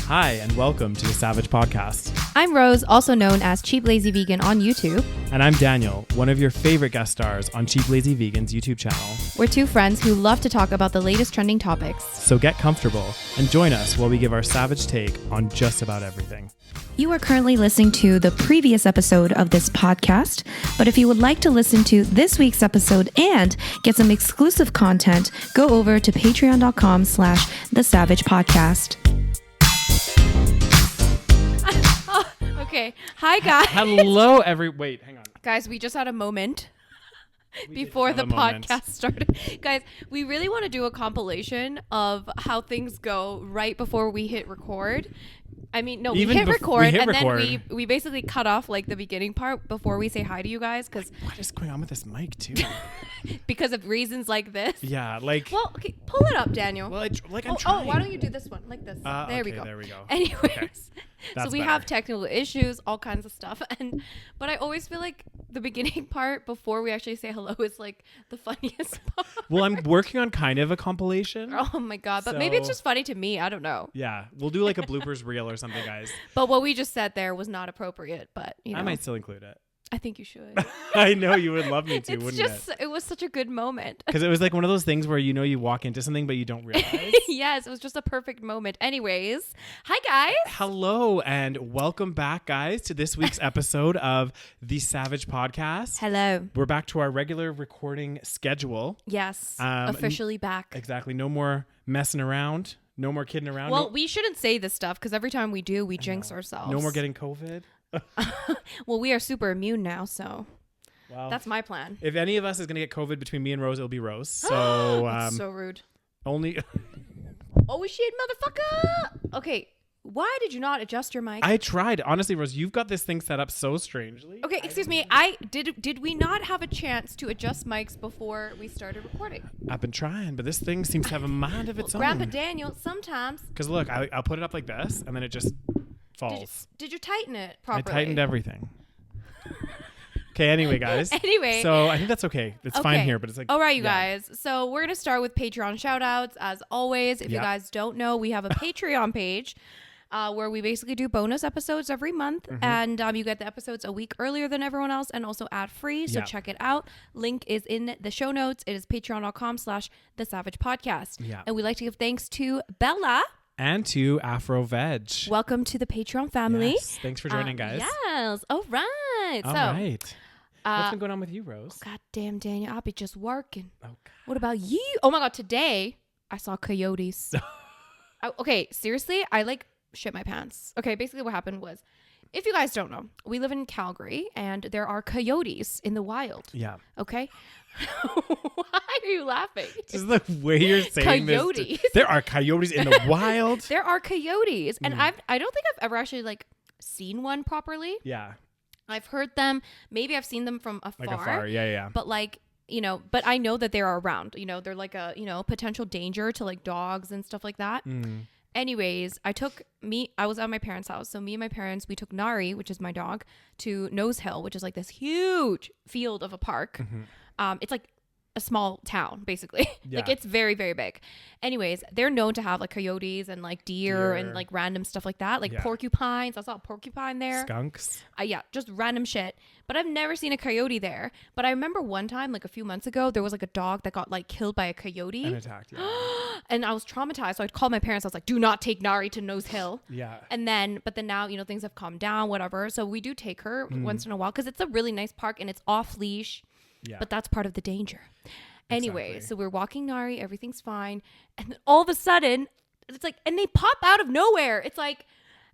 Hi, and welcome to the SaVeg Podcast. I'm Rose, also known as Cheap Lazy Vegan on YouTube. And I'm Daniel, one of your favorite guest stars on Cheap Lazy Vegan's YouTube channel. We're two friends who love to talk about the latest trending topics. So get comfortable and join us while we give our SaVeg take on just about everything. You are currently listening to the previous episode of this podcast, but if you would like to listen to this week's episode and get some exclusive content, go over to patreon.com/thesavagepodcast. Okay. Hi, guys. Hello, wait, hang on. Guys, we just had a moment before the podcast started. Guys, we really want to do a compilation of how things go right before we hit record. I mean, no, we hit record, and then we basically cut off like the beginning part before we say hi to you guys. Because what is going on with this mic too? Because of reasons like this. Yeah, like. Well, okay, pull it up, Daniel. Well, I'm trying. Oh, why don't you do this one like this? There we go. There we go. Anyways, okay. So we have technical issues, all kinds of stuff, but I always feel like the beginning part before we actually say hello is like the funniest part. Well, I'm working on kind of a compilation. Oh my god! But maybe it's just funny to me. I don't know. Yeah, we'll do like a bloopers reel or something, guys. But what we just said there was not appropriate. But you know, I might still include it. I think you should. I know you would love me to, wouldn't it? It was such a good moment. Because it was like one of those things where you walk into something but you don't realize. Yes, it was just a perfect moment. Anyways, hi guys. Hello and welcome back, guys, to this week's episode of the SaVeg Podcast. Hello. We're back to our regular recording schedule. Yes, officially back. Exactly. No more messing around. No more kidding around. Well, we shouldn't say this stuff because every time we do, we jinx ourselves. No more getting COVID. Well, we are super immune now, so well, that's my plan. If any of us is going to get COVID between me and Rose, it'll be Rose. So that's so rude. Only. Oh shit, motherfucker! Okay, why did you not adjust your mic? I tried. Honestly, Rose, you've got this thing set up so strangely. Okay, excuse me. Did we not have a chance to adjust mics before we started recording? I've been trying, but this thing seems to have a mind of its own. Grandpa Daniel, sometimes. Because look, I'll put it up like this, and then it just falls. Did you tighten it properly? I tightened everything. Okay, anyway, guys. Anyway. So I think that's okay. It's fine here, but it's like. All right, you guys. So we're going to start with Patreon shout outs. As always, if you guys don't know, we have a Patreon page where we basically do bonus episodes every month. Mm-hmm. And you get the episodes a week earlier than everyone else and also ad free. So check it out. Link is in the show notes. It is patreon.com/thesavagepodcast. Yeah. And we'd like to give thanks to Bella. And to Afro Veg. Welcome to the Patreon family. Yes. Thanks for joining, guys. Yes. All right. All right. What's been going on with you, Rose? God damn, Daniel. I'll be just working. Oh, God. What about you? Oh, my God. Today, I saw coyotes. Okay. Seriously, I shit my pants. Okay. Basically, what happened was, if you guys don't know, we live in Calgary and there are coyotes in the wild. Yeah. Okay. Why are you laughing? Just the way you're saying coyotes. This. There are coyotes in the wild. There are coyotes. And I don't think I've ever actually seen one properly. Yeah. I've heard them. Maybe I've seen them from afar. Like afar. Yeah. But but I know that they're around. They're like a, potential danger to dogs and stuff like that. Mm. Anyways, I was at my parents' house. So me and my parents, we took Nari, which is my dog, to Nose Hill, which is like this huge field of a park. Mm-hmm. It's like a small town, basically. Yeah. It's very, very big. Anyways, they're known to have coyotes and deer and random stuff like that. Porcupines. I saw a porcupine there. Skunks. Yeah, just random shit. But I've never seen a coyote there. But I remember one time, a few months ago, there was a dog that got killed by a coyote. And attacked, yeah. And I was traumatized. So I called my parents. I was like, do not take Nari to Nose Hill. Yeah. But then now, things have calmed down, whatever. So we do take her once in a while because it's a really nice park and it's off leash. Yeah. But that's part of the danger. Anyway, exactly. So we're walking Nari, everything's fine. And then all of a sudden, it's and they pop out of nowhere. It's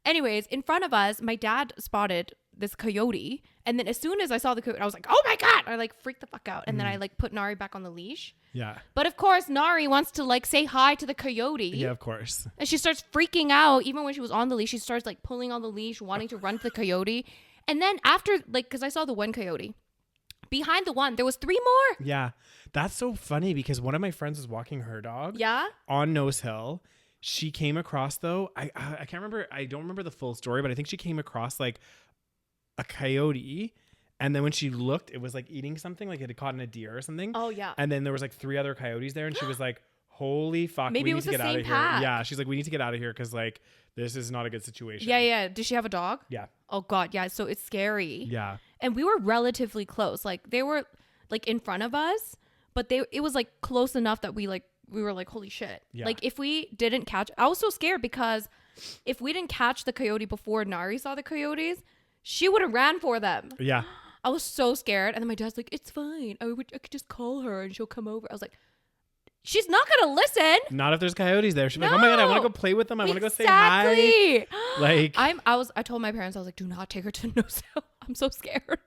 anyways, in front of us, my dad spotted this coyote. And then as soon as I saw the coyote, I was like, oh my God. I freaked the fuck out. And then I put Nari back on the leash. Yeah. But of course, Nari wants to say hi to the coyote. Yeah, of course. And she starts freaking out. Even when she was on the leash, she starts pulling on the leash, wanting to run to the coyote. And then after, because I saw the one coyote. Behind the one, there was 3 more. Yeah. That's so funny because one of my friends was walking her dog. Yeah. On Nose Hill. She came across, though, I can't remember. I don't remember the full story, but I think she came across a coyote. And then when she looked, it was eating something, it had caught in a deer or something. Oh, yeah. And then there was 3 other coyotes there. And she was like, holy fuck, Maybe we it need was to the get out same of here. pack. Yeah, she's like, we need to get out of here because like this is not a good situation. Yeah. Did she have a dog? Yeah. Oh God, yeah. So it's scary. Yeah. And we were relatively close. Like they were like in front of us, but it was like close enough that we were like, holy shit. Yeah. Like if we didn't catch, I was so scared because if we didn't catch the coyote before Nari saw the coyotes, she would have ran for them. Yeah. I was so scared. And then my dad's like, it's fine. I could just call her and she'll come over. I was like, she's not going to listen. Not if there's coyotes there. She's like, oh my God, I want to go play with them. I want to go say hi. Exactly. Like, I told my parents, I was like, do not take her to No Cell. I'm so scared.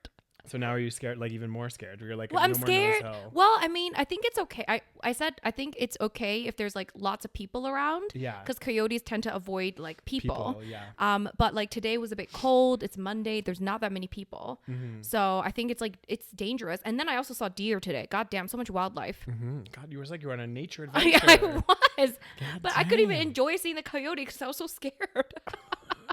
so now are you scared? Like even more scared? You're like, Well, no I'm more scared. No Cell. Well, I mean, I think it's okay. I said I think it's okay if there's like lots of people around. Yeah. Because coyotes tend to avoid like people. Yeah. But like today was a bit cold. It's Monday. There's not that many people. Mm-hmm. So I think it's dangerous. And then I also saw deer today. God damn, so much wildlife. Mm-hmm. God, you were like you were on a nature I adventure. was. God But I couldn't even damn. enjoy seeing the coyote because I was so scared.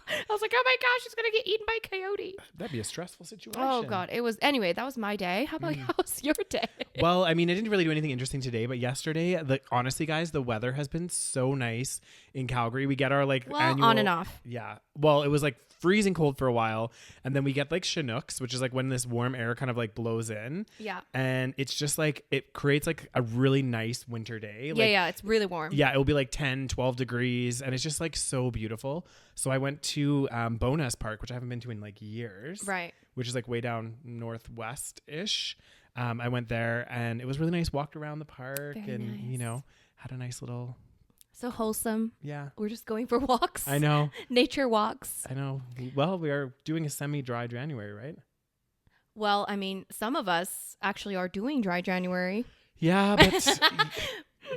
I was like, oh my gosh, she's going to get eaten by a coyote. That'd be a stressful situation. Oh God. Anyway, that was my day. How about how's your day? Well, I mean, I didn't really do anything interesting today, but yesterday, honestly, guys, the weather has been so nice in Calgary. We get our like annual on and off. Yeah. Well, it was like freezing cold for a while, and then we get like Chinooks, which is like when this warm air kind of like blows in. Yeah. And it's just like it creates like a really nice winter day. Like, Yeah, it's really warm. Yeah, it will be like 10, 12 degrees, and it's just like so beautiful. So I went to Bonas Park, which I haven't been to in like years. Right. Which is like way down northwest-ish. I went there, and it was really nice. Walked around the park, Very and nice. you know, had a nice little So wholesome. yeah. We're just going for walks. I know. Nature walks. I know. Well, we are doing a semi-dry January, right? Well, I mean, some of us actually are doing dry January. Yeah, but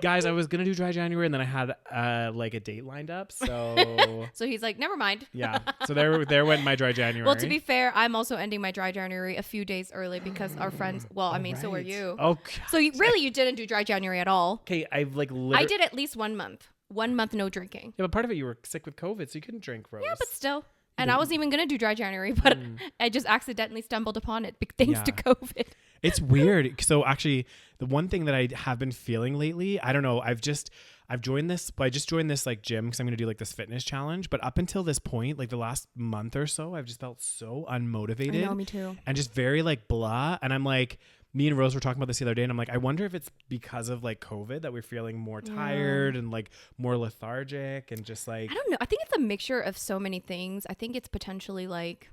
guys, I was gonna do dry January, and then I had like a date lined up, so So he's like, never mind. yeah. So there went my dry January. Well, to be fair, I'm also ending my dry January a few days early because our friends. Well, I mean, so are Right. you. Oh, So you didn't do dry January at all. okay. I've like I literally. did at least 1 month. 1 month no drinking. Yeah, but part of it you were sick with COVID, so you couldn't drink, Rose. Yeah, but still. And I wasn't even gonna do dry January, but I just accidentally stumbled upon it thanks to Yeah. COVID. It's weird. So actually, the one thing that I have been feeling lately, I don't know. I've joined this. I just joined this like gym because I'm gonna do like this fitness challenge. But up until this point, like the last month or so, I've just felt so unmotivated. I know, me too. And just very like blah. And I'm like, me and Rose were talking about this the other day, and I'm like, I wonder if it's because of like COVID that we're feeling more tired and like more lethargic and just like I don't know. I think it's a mixture of so many things. I think it's potentially like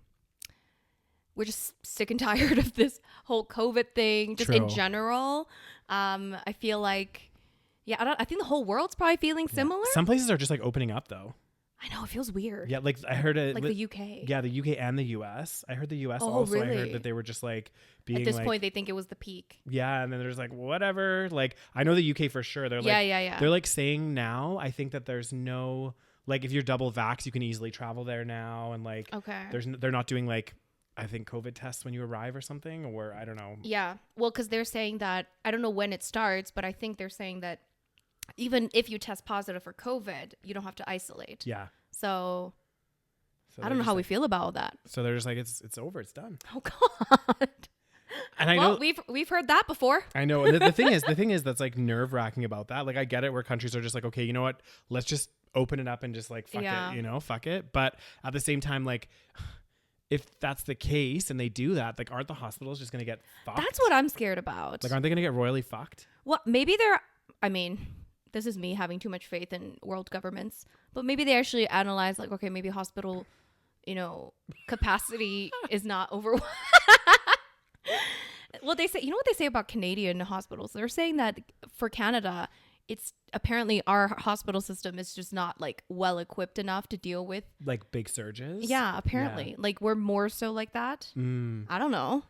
we're just sick and tired of this whole COVID thing, just in True. general. I feel like, I think the whole world's probably feeling similar. Some places are just like opening up though. I know, it feels weird. Yeah, like I heard it. Like the UK. Yeah, the UK and the US. I heard the US Oh, also. I really? heard that they were just like being At this like, point, they think it was the peak. yeah, and then there's like whatever. Like I know the UK for sure. They're like Yeah. they're like saying now. I think that there's no like if you're double vax, you can easily travel there now, and like Okay. they're not doing like I think COVID tests when you arrive or something, or I don't know. Yeah. Well, because they're saying that, I don't know when it starts, but I think they're saying that even if you test positive for COVID, you don't have to isolate. Yeah. So I they're don't know just how like, we feel about that. So they're just like it's over, it's done. Oh God. And I Well, know we've heard that before. I know. The thing is that's like nerve wracking about that. Like I get it where countries are just like, okay, you know what? Let's just open it up and just like fuck Yeah. it, fuck it. But at the same time, like if that's the case and they do that, like aren't the hospitals just gonna get fucked? That's what I'm scared about. Like aren't they gonna get royally fucked? Well, maybe I mean, this is me having too much faith in world governments, but maybe they actually analyze like, okay, maybe hospital, capacity is not over. Well, they say, you know what they say about Canadian hospitals? They're saying that for Canada, it's apparently our hospital system is just not like well equipped enough to deal with. Like big surges? Yeah, apparently. Like we're more so like that. I don't know.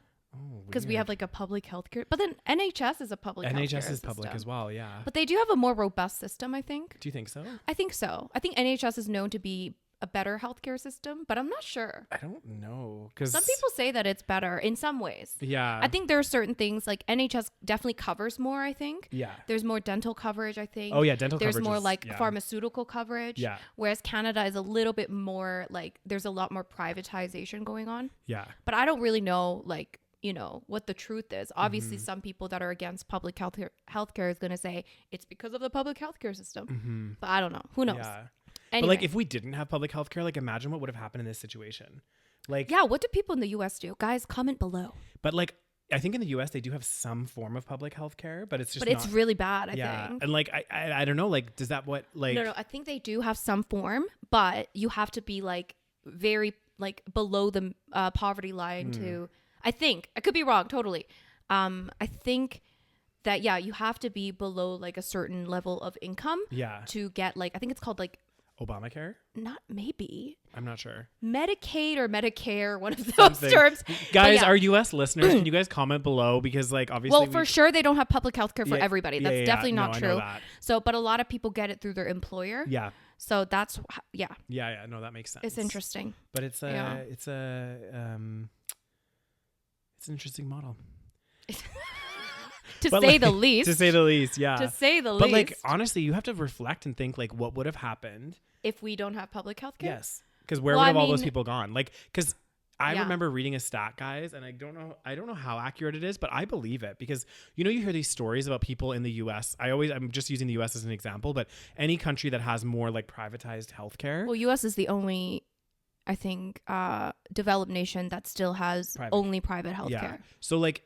Because we have like a public healthcare, but then NHS is a public healthcare NHS is public system as well, yeah. But they do have a more robust system, I think. Do you think so? I think so. I think NHS is known to be a better healthcare system, but I'm not sure. I don't know. Because Some people say that it's better in some ways. Yeah. I think there are certain things like NHS definitely covers more, I think. Yeah. There's more dental coverage, I think. Oh yeah, dental There's coverage more is- like yeah. pharmaceutical coverage. Yeah. Whereas Canada is a little bit more like there's a lot more privatization going on. Yeah. But I don't really know like what the truth is. Obviously, some people that are against public healthcare is going to say it's because of the public healthcare system. But I don't know. Who knows? Yeah. Anyway. But like, if we didn't have public healthcare, like, imagine what would have happened in this situation. Like, yeah, what do people in the US do? Guys, comment below. But like, I think in the US they do have some form of public health care, but it's just it's really bad, I think. And like, I don't know, like, does that what like No, I think they do have some form, but you have to be like very like below the poverty line to, I think, I could be wrong totally. I think that you have to be below like a certain level of income to get like, I think it's called like Obamacare? Not maybe. I'm not sure. Medicaid or Medicare, one of those terms. Guys, our US listeners, can you guys comment below? Because like, obviously. Well, for sure they don't have public health care for everybody. That's definitely not true. So, but a lot of people get it through their employer. Yeah. So that's, Yeah, no, that makes sense. It's interesting. But it's it's an interesting model. To say the least. To say the least, yeah. To say the least. But like, honestly, you have to reflect and think like, what would have happened if we don't have public health care? Yes. Because where would have all those people gone? Like, because I remember reading a stat, guys, and I don't know how accurate it is, but I believe it because, you hear these stories about people in the US. I'm just using the US as an example, but any country that has more like privatized healthcare. Well, US is the only, I think, developed nation that still has only private healthcare. Yeah. So like,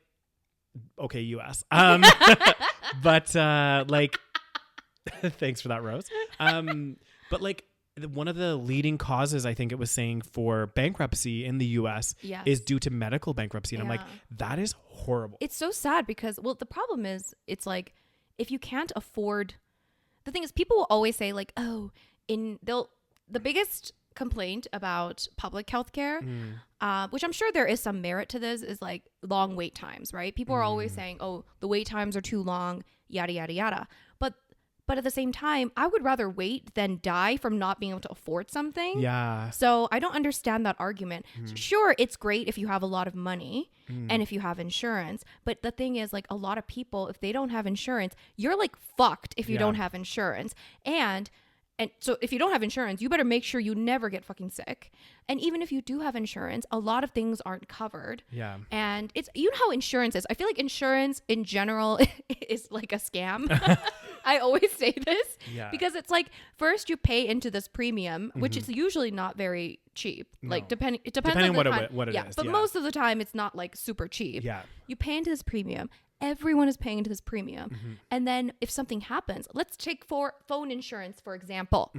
okay, US. But like, thanks for that, Rose. But like, one of the leading causes, I think it was saying, for bankruptcy in the US is due to medical bankruptcy. And I'm like, that is horrible. It's so sad because, well, the problem is it's like, if you can't afford, the thing is people will always say like, oh, the biggest complaint about public health care, which I'm sure there is some merit to this, is like long wait times, right? People are always saying, oh, the wait times are too long, yada, yada, yada. But at the same time, I would rather wait than die from not being able to afford something. Yeah. So I don't understand that argument. Sure, it's great if you have a lot of money and if you have insurance. But the thing is, like, a lot of people, if they don't have insurance, you're like fucked if you don't have insurance. And so if you don't have insurance, you better make sure you never get fucking sick. And even if you do have insurance, a lot of things aren't covered. Yeah. And it's, how insurance is. I feel like insurance in general is like a scam. I always say this because it's like, first you pay into this premium, which is usually not very cheap. No. Like it depends on what it is. But most of the time it's not like super cheap. Yeah. You pay into this premium. Everyone is paying into this premium. And then if something happens, let's take phone insurance, for example.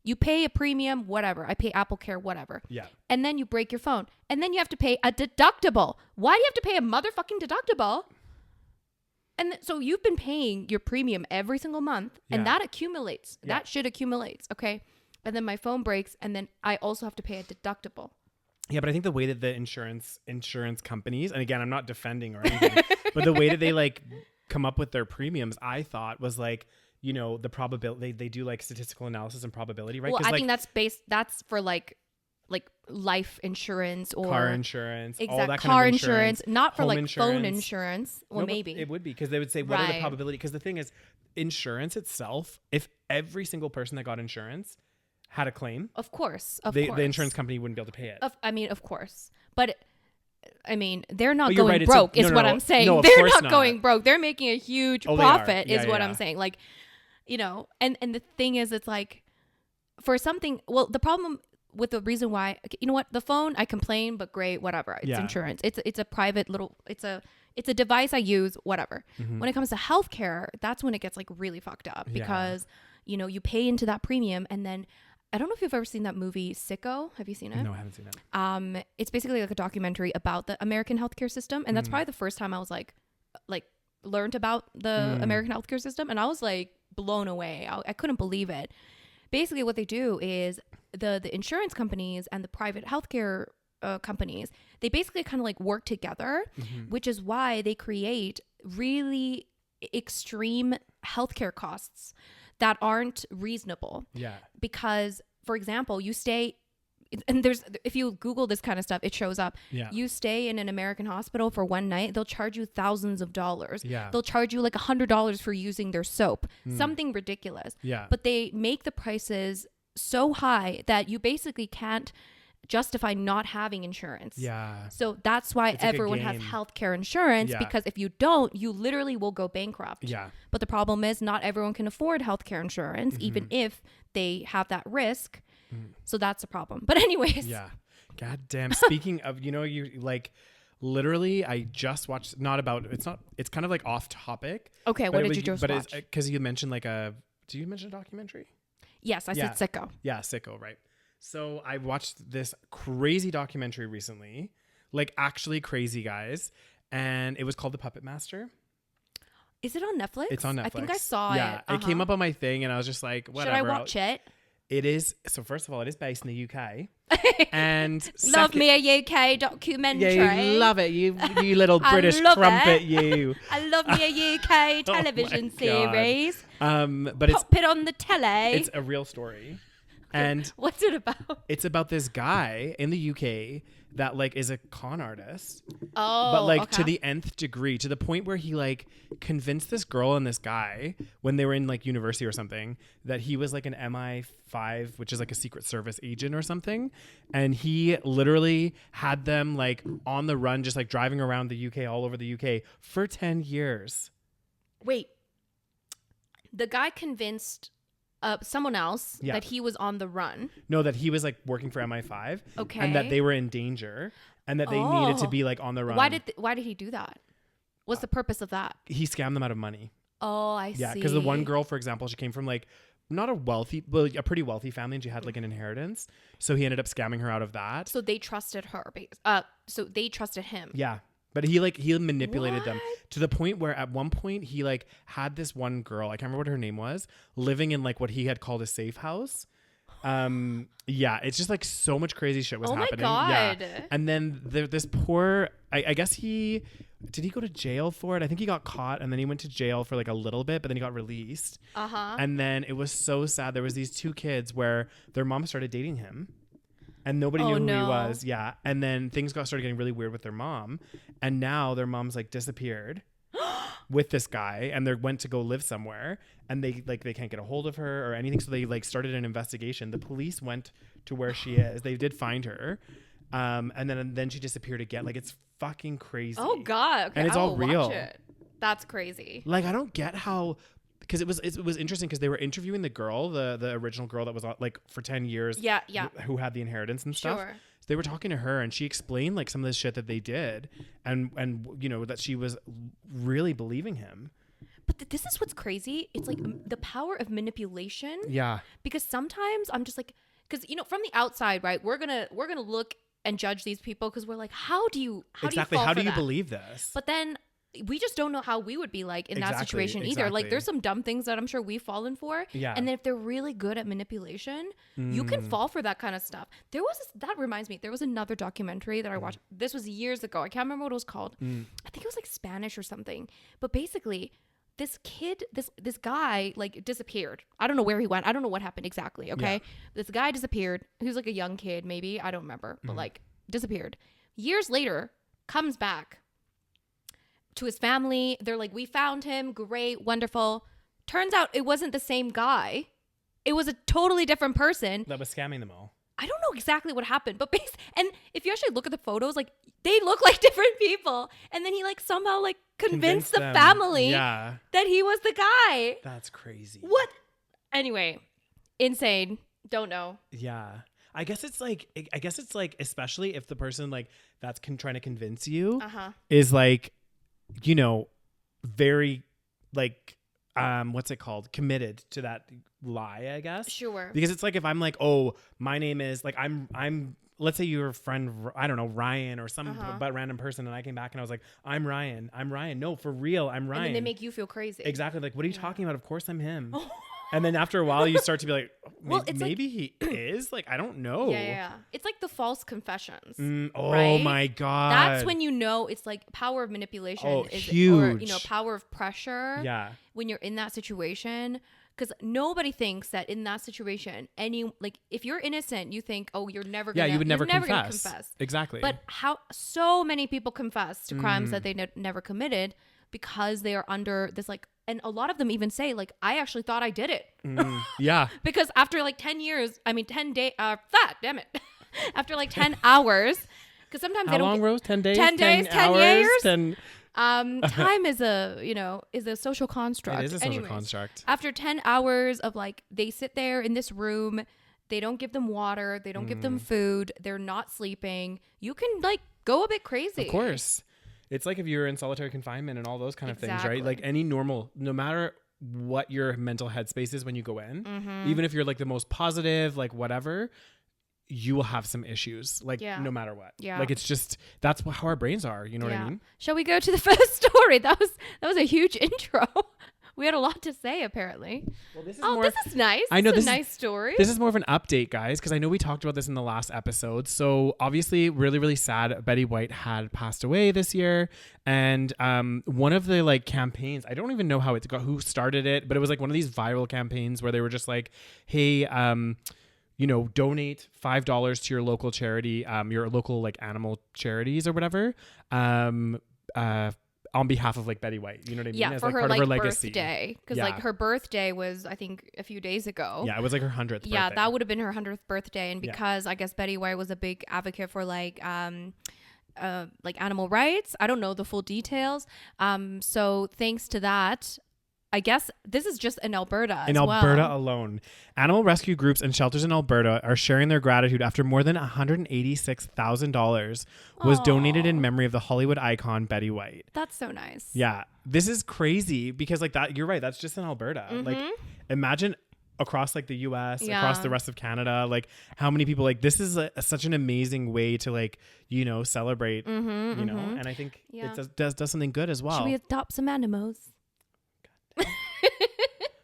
You pay a premium, whatever. I pay Apple Care, whatever. Yeah. And then you break your phone. And then you have to pay a deductible. Why do you have to pay a motherfucking deductible? And so you've been paying your premium every single month, and that accumulates. Yeah. That shit accumulates, okay? And then my phone breaks, and then I also have to pay a deductible. Yeah, but I think the way that the insurance companies, and again, I'm not defending or anything, but the way that they like come up with their premiums, I thought was like, the probability, they do like statistical analysis and probability, right? Well, I think that's for like life insurance or car insurance, all that car kind of insurance, not for like phone insurance. Well, maybe it would be, because they would say, what are the probability? Because the thing is, insurance itself, if every single person that got insurance had a claim, of course, the insurance company wouldn't be able to pay it. Of course, but they're not going broke. Is what I'm saying. No, they're not going broke. They're making a huge profit. Is what I'm saying. Like, and the thing is, it's like for something. Well, the problem with the reason why, the phone, I complain, but great, whatever. It's insurance. It's a private little. It's a device I use, whatever. When it comes to healthcare, that's when it gets like really fucked up because you pay into that premium, and then. I don't know if you've ever seen that movie Sicko. Have you seen it? No, I haven't seen it. It's basically like a documentary about the American healthcare system, and that's probably the first time I was like learned about the American healthcare system, and I was like blown away. I couldn't believe it. Basically, what they do is the insurance companies and the private healthcare companies, they basically kind of like work together, which is why they create really extreme healthcare costs that aren't reasonable. Yeah. Because, for example, you stay, and if you Google this kind of stuff, it shows up. Yeah. You stay in an American hospital for one night, they'll charge you thousands of dollars. Yeah. They'll charge you like $100 for using their soap. Something ridiculous. Yeah. But they make the prices so high that you basically can't justify not having insurance. Yeah. So that's why It's like a everyone has game. healthcare insurance, Yeah. because if you don't, you literally will go bankrupt. Yeah. But the problem is not everyone can afford healthcare insurance, even if they have that risk. So that's a problem. But anyways. Yeah. God damn. Speaking of, you like literally, I just watched, it's kind of like off topic. Okay. What did you just watch? Because you mentioned did you mention a documentary? Yes, I said Sicko. Yeah, Sicko, right. So I watched this crazy documentary recently, like actually crazy, guys. And it was called The Puppet Master. Is it on Netflix? It's on Netflix. I think I saw it. Yeah, it came up on my thing and I was just like, whatever. Should I watch it? It is. So first of all, it is based in the UK. And love me a UK documentary. Yeah, you love it. You little British crumpet, you. I love me a UK television series. But Pop it on the telly. It's a real story. And what's it about? It's about this guy in the UK that like is a con artist. Oh, but like okay. to the nth degree, to the point where he like convinced this girl and this guy when they were in like university or something that he was like an MI5, which is like a Secret Service agent or something. And he literally had them like on the run, just like driving around the UK, all over the UK for 10 years. Wait, the guy convinced someone else that he was on the run. No, that he was like working for MI5. Okay. And that they were in danger and that they needed to be like on the run. Why did he do that? What's the purpose of that? He scammed them out of money. Oh, I see. Yeah, because the one girl, for example, she came from like not a wealthy, but a pretty wealthy family, and she had like an inheritance. So he ended up scamming her out of that. So they trusted her. So they trusted him. Yeah. But he manipulated them to the point where at one point he like had this one girl, I can't remember what her name was, living in like what he had called a safe house. Yeah, it's just like so much crazy shit was happening. Oh my God. Yeah. And then this poor, I guess did he go to jail for it? I think he got caught and then he went to jail for like a little bit, but then he got released. Uh-huh. And then it was so sad. There was these two kids where their mom started dating him. And nobody knew who he was. Yeah. And then things started getting really weird with their mom. And now their mom's like disappeared with this guy. And they went to go live somewhere. And they can't get a hold of her or anything. So they like started an investigation. The police went to where she is. They did find her. And then she disappeared again. Like it's fucking crazy. Oh God. Okay, and it's all real. Watch it. That's crazy. Like I don't get how... Because it was interesting because they were interviewing the girl, the original girl that was on, like for 10 years. Yeah. Who had the inheritance and stuff. Sure. So they were talking to her and she explained like some of the shit that they did and that she was really believing him. But this is what's crazy. It's like the power of manipulation. Yeah. Because sometimes I'm just like, because from the outside, right? We're gonna look and judge these people because we're like, how do you believe this? But then we just don't know how we would be like in that situation either. Like there's some dumb things that I'm sure we've fallen for. Yeah. And then if they're really good at manipulation, you can fall for that kind of stuff. That reminds me, there was another documentary that I watched. This was years ago. I can't remember what it was called. I think it was like Spanish or something. But basically this kid, this guy like disappeared. I don't know where he went. I don't know what happened exactly. Okay. Yeah. This guy disappeared. He was like a young kid, maybe. I don't remember, but like disappeared. Years later, comes back to his family. They're like, we found him. Great. Wonderful. Turns out it wasn't the same guy. It was a totally different person that was scamming them all. I don't know exactly what happened, but and if you actually look at the photos, like they look like different people. And then he like somehow like convinced the family that he was the guy. That's crazy. What? Anyway, insane. Don't know. Yeah. I guess it's like, especially if the person like that's trying to convince you is like, very like, what's it called? Committed to that lie, I guess. Sure. Because it's like, if I'm like, oh, my name is like, I'm, let's say you're a friend, I don't know, Ryan or some but random person. And I came back and I was like, I'm Ryan. No, for real. I'm Ryan. And then they make you feel crazy. Exactly. Like, what are you talking about? Of course I'm him. And then after a while you start to be like, well, maybe he is like, I don't know. Yeah. It's like the false confessions. Oh right? my God. That's when it's like power of manipulation is huge. Or power of pressure. Yeah. When you're in that situation, because nobody thinks that in that situation, if you're innocent, you think, oh, you're never gonna, you would never gonna confess. Exactly. But how so many people confess to crimes that they never committed because they are under this like. And a lot of them even say, like, I actually thought I did it. Yeah. Because after like 10 years, 10 days, damn it. after like 10 hours, because sometimes How they don't long, Rose? 10 days? 10 days, 10 hours, years? 10... time is a social construct. It is a social Anyways, construct. after 10 hours of like, they sit there in this room, they don't give them water, they don't give them food, they're not sleeping, you can like go a bit crazy. Of course. It's like if you're in solitary confinement and all those kind of things, right? Like any normal, no matter what your mental headspace is when you go in, even if you're like the most positive, like whatever, you will have some issues, like no matter what. Yeah. Like it's just, that's how our brains are. You know what I mean? Shall we go to the first story? That was a huge intro. We had a lot to say, apparently. Well, this is nice. I know this is a nice story. This is more of an update, guys, because I know we talked about this in the last episode. So obviously, really, really sad. Betty White had passed away this year, and one of the like campaigns, I don't even know who started it, but it was like one of these viral campaigns where they were just like, "Hey, donate $5 to your local charity, your local like animal charities or whatever." On behalf of like Betty White, you know what I mean? Yeah, as for like her part like of her legacy. Birthday, because like her birthday was I think a few days ago. Yeah, it was like her 100th. Yeah, birthday. that would have been her 100th birthday, and because I guess Betty White was a big advocate for like animal rights. I don't know the full details. So thanks to that, I guess this is just in Alberta. In Alberta alone, animal rescue groups and shelters in Alberta are sharing their gratitude after more than $186,000 was donated in memory of the Hollywood icon Betty White. That's so nice. Yeah, this is crazy because like that. You're right. That's just in Alberta. Like, imagine across like the U.S., across the rest of Canada, like how many people like this is such an amazing way to like celebrate. And I think it does something good as well. Should we adopt some animals?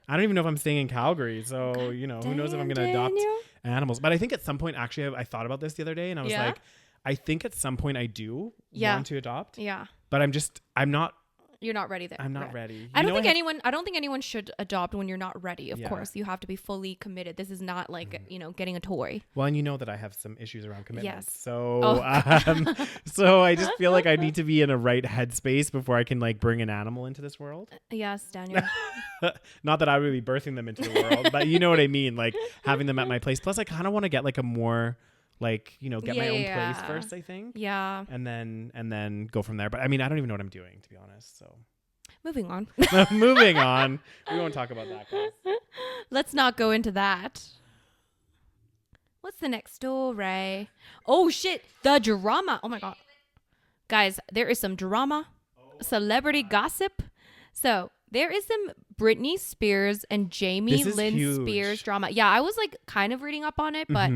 I don't even know if I'm staying in Calgary, so who knows if I'm going to adopt animals. But I think at some point, actually, I thought about this the other day, and I was like, I think at some point I do want to adopt. Yeah. But I'm not. You're not ready there. I'm not ready. I don't think anyone should adopt when you're not ready. Of course, you have to be fully committed. This is not like getting a toy. Well, and you know that I have some issues around commitment. Yes. So so I just feel like I need to be in a right headspace before I can like bring an animal into this world. Yes, Daniel. Not that I would be birthing them into the world, but you know what I mean, like having them at my place. Plus, I kind of want to get like a more like get my own place first, I think. Yeah. And then go from there. But I mean, I don't even know what I'm doing, to be honest. So moving on. Moving on. We won't talk about that, guys. Let's not go into that. What's the next story? Oh shit, the drama. Oh my god. Guys, there is some drama. Celebrity gossip. So there is some Britney Spears and Jamie Lynn Spears drama. Yeah, I was like kind of reading up on it, but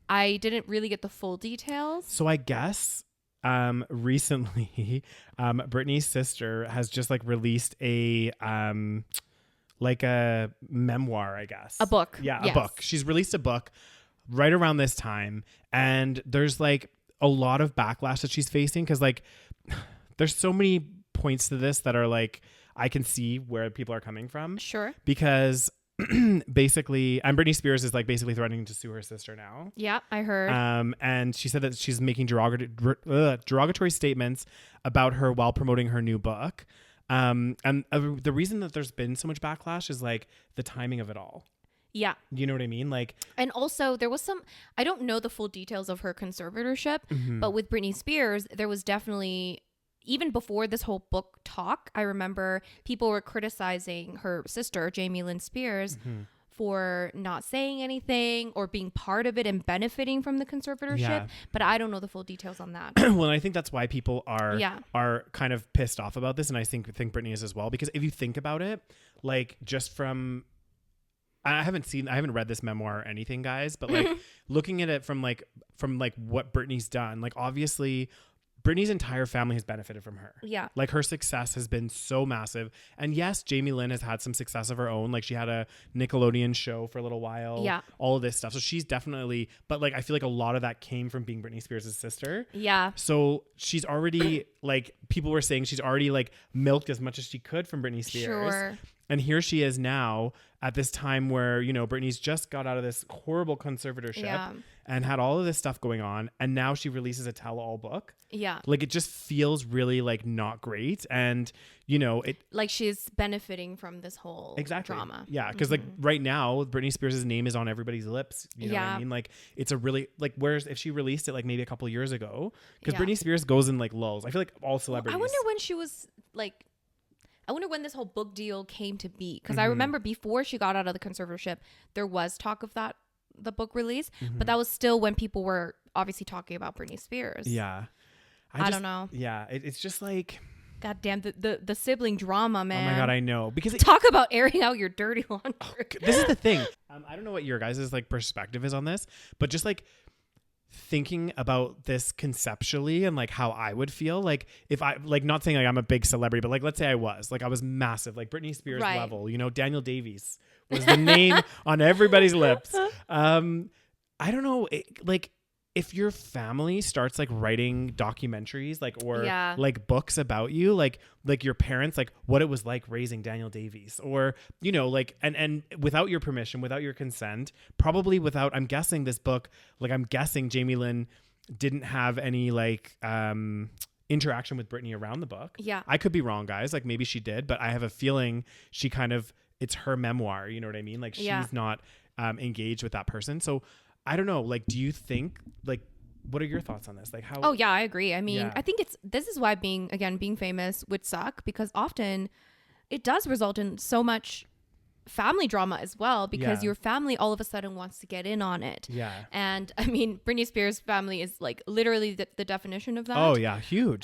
I didn't really get the full details. So I guess recently Britney's sister has just like released a memoir, I guess. A book. Yeah, a book. She's released a book right around this time, and there's like a lot of backlash that she's facing because like there's so many points to this that are like I can see where people are coming from. Sure. Because basically, and Britney Spears is like basically threatening to sue her sister now. Yeah, I heard. And she said that she's making derogatory statements about her while promoting her new book. And the reason that there's been so much backlash is like the timing of it all. Yeah. You know what I mean? Like, and also there was I don't know the full details of her conservatorship, but with Britney Spears, there was definitely, even before this whole book talk, I remember people were criticizing her sister, Jamie Lynn Spears, for not saying anything or being part of it and benefiting from the conservatorship. Yeah. But I don't know the full details on that. Well, and I think that's why people are kind of pissed off about this. And I think Britney is as well, because if you think about it, like just from, I haven't read this memoir or anything, guys, but like looking at it from what Britney's done, like obviously Britney's entire family has benefited from her. Yeah. Like her success has been so massive. And yes, Jamie Lynn has had some success of her own. Like she had a Nickelodeon show for a little while. Yeah. All of this stuff. So she's definitely, but like I feel like a lot of that came from being Britney Spears' sister. Yeah. So she's already like, people were saying she's already like milked as much as she could from Britney Spears. Sure. And here she is now at this time where, Britney's just got out of this horrible conservatorship. Yeah. and had all of this stuff going on, and now she releases a tell-all book. Yeah. Like, it just feels really like not great. And, you know, it like she's benefiting from this whole drama. Yeah. Cause like right now, Britney Spears' name is on everybody's lips. You know what I mean? Like, it's a really, like, whereas if she released it like maybe a couple years ago, because Britney Spears goes in like lulls. I feel like all celebrities. I wonder when she was like, I wonder when this whole book deal came to be. Because I remember before she got out of the conservatorship, there was talk of the book release, but that was still when people were obviously talking about Britney Spears. Yeah. I don't know. Yeah. It's just like, God damn, the sibling drama, man. Oh my God, I know. Because talk about airing out your dirty laundry. This is the thing. I don't know what your guys' like perspective is on this, but just like thinking about this conceptually and like how I would feel, like if I, like, not saying like I'm a big celebrity, but like let's say I was massive, like Britney Spears level, you know, Daniel Davies was the name on everybody's lips. I don't know, like if your family starts like writing documentaries, like, or like books about you, like your parents, like what it was like raising Daniel Davies, or, you know, like, and without your permission, without your consent, probably without, I'm guessing this book, like I'm guessing Jamie Lynn didn't have any like, interaction with Britney around the book. Yeah. I could be wrong, guys. Like maybe she did, but I have a feeling she kind of, it's her memoir. You know what I mean? Like she's not, engaged with that person. So I don't know. Like, do you think, like, what are your thoughts on this? Like how? Oh yeah, I agree. I mean, I think this is why being famous would suck, because often it does result in so much family drama as well, because your family all of a sudden wants to get in on it. Yeah. And I mean, Britney Spears' family is like literally the definition of that. Oh yeah, huge.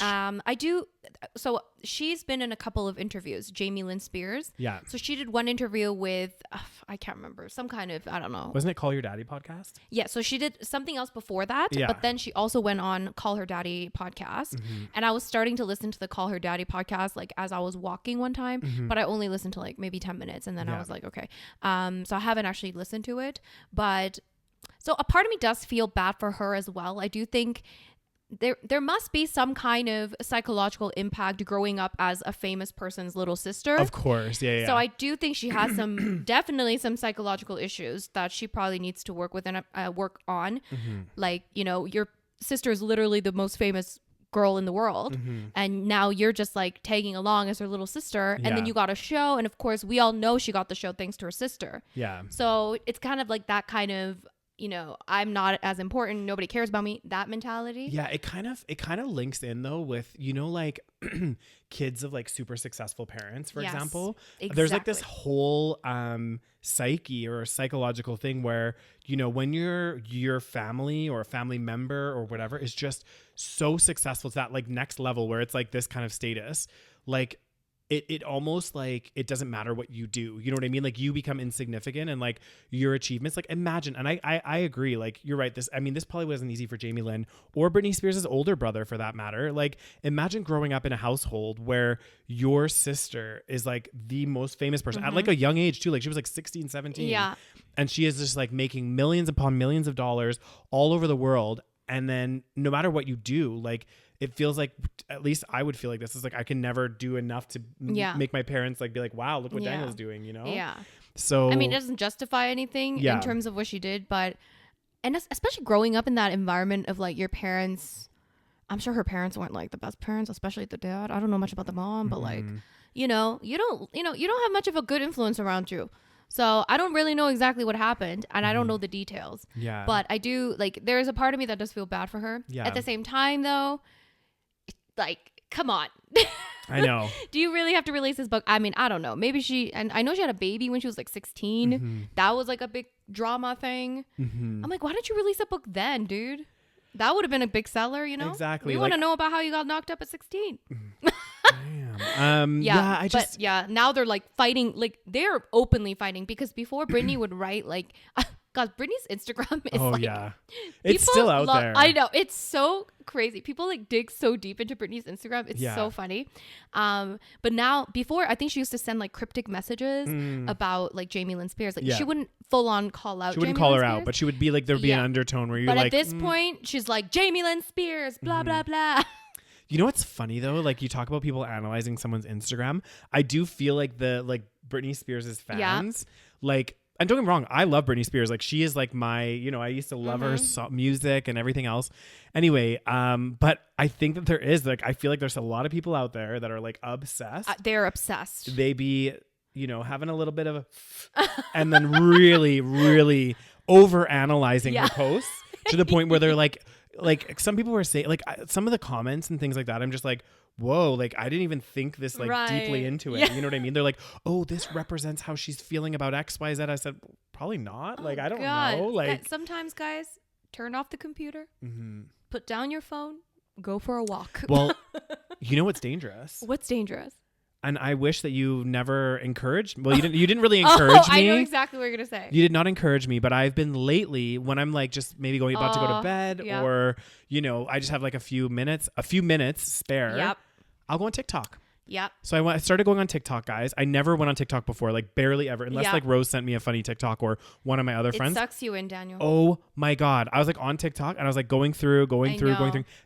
So she's been in a couple of interviews, Jamie Lynn Spears. Yeah. So she did one interview with, I can't remember, some kind of, I don't know. Wasn't it Call Your Daddy podcast? Yeah. So she did something else before that. Yeah. But then she also went on Call Her Daddy podcast. And I was starting to listen to the Call Her Daddy podcast, like as I was walking one time, but I only listened to like maybe 10 minutes. And then I was like, okay. So I haven't actually listened to it, but so a part of me does feel bad for her as well. I do think there must be some kind of psychological impact growing up as a famous person's little sister. Of course. Yeah. So I do think she has definitely some psychological issues that she probably needs to work with and work on. Like, you know, your sister is literally the most famous girl in the world, and now you're just like tagging along as her little sister, and then you got a show, and of course we all know she got the show thanks to her sister. Yeah. So it's kind of like that kind of, you know, I'm not as important, nobody cares about me, that mentality. Yeah, it kind of links in though with, you know, like kids of like super successful parents, for example. Exactly. There's like this whole psyche or psychological thing where, you know, when your family or a family member or whatever is just so successful to that like next level where it's like this kind of status, like it almost like it doesn't matter what you do. You know what I mean? Like you become insignificant, and like your achievements, like imagine, and I agree, like you're right. This probably wasn't easy for Jamie Lynn or Britney Spears' older brother for that matter. Like imagine growing up in a household where your sister is like the most famous person at like a young age too. Like she was like 16, 17. Yeah. And she is just like making millions upon millions of dollars all over the world. And then no matter what you do, like it feels like, at least I would feel like this is like, I can never do enough to make my parents like be like, wow, look what Daniel's doing, you know? Yeah. So, I mean, it doesn't justify anything in terms of what she did, but, and especially growing up in that environment of like your parents, I'm sure her parents weren't like the best parents, especially the dad. I don't know much about the mom, but like, you know, you don't have much of a good influence around you. So I don't really know exactly what happened, and I don't know the details. Yeah. But I do, like, there's a part of me that does feel bad for her. Yeah. At the same time, though, like, come on. I know. Do you really have to release this book? I mean, I don't know. Maybe and I know she had a baby when she was like 16. That was like a big drama thing. I'm like, why didn't you release a book then, dude? That would have been a big seller, you know? Exactly. We want to know about how you got knocked up at 16. Damn. Now they're like fighting, like they're openly fighting, because before Britney would write like, God, Britney's Instagram is it's still out there. I know, it's so crazy. People like dig so deep into Britney's Instagram. It's so funny. But now, before, I think she used to send like cryptic messages about like Jamie Lynn Spears. Like she wouldn't full on call out. She wouldn't call her out, but she would be like, there'd be an undertone where you're like, but at this point, she's like Jamie Lynn Spears, blah blah blah. You know what's funny though? Like you talk about people analyzing someone's Instagram. I do feel like Britney Spears' fans, like and don't get me wrong, I love Britney Spears. Like she is like my, you know, I used to love her music and everything else. Anyway, but I think that there is like, I feel like there's a lot of people out there that are like obsessed. They're obsessed. They be, you know, having a little bit of and then really, really over analyzing her posts to the point where they're like some people were saying like some of the comments and things like that. I'm just like, whoa, like I didn't even think this like deeply into it. You know what I mean? They're like, oh, this represents how she's feeling about XYZ. I said, probably not. Like, I don't know. Like sometimes guys, turn off the computer, put down your phone, go for a walk. Well, you know what's dangerous? What's dangerous? And I wish that you never encouraged. Well, you didn't really encourage me. I know exactly what you're gonna say. You did not encourage me, but I've been lately when I'm like just maybe about to go to bed or, you know, I just have like a few minutes spare. Yep. I'll go on TikTok. Yep. So I started going on TikTok, guys. I never went on TikTok before, like barely ever, unless like Rose sent me a funny TikTok or one of my other friends. It sucks you in, Daniel. Oh my God. I was like on TikTok and I was like going through.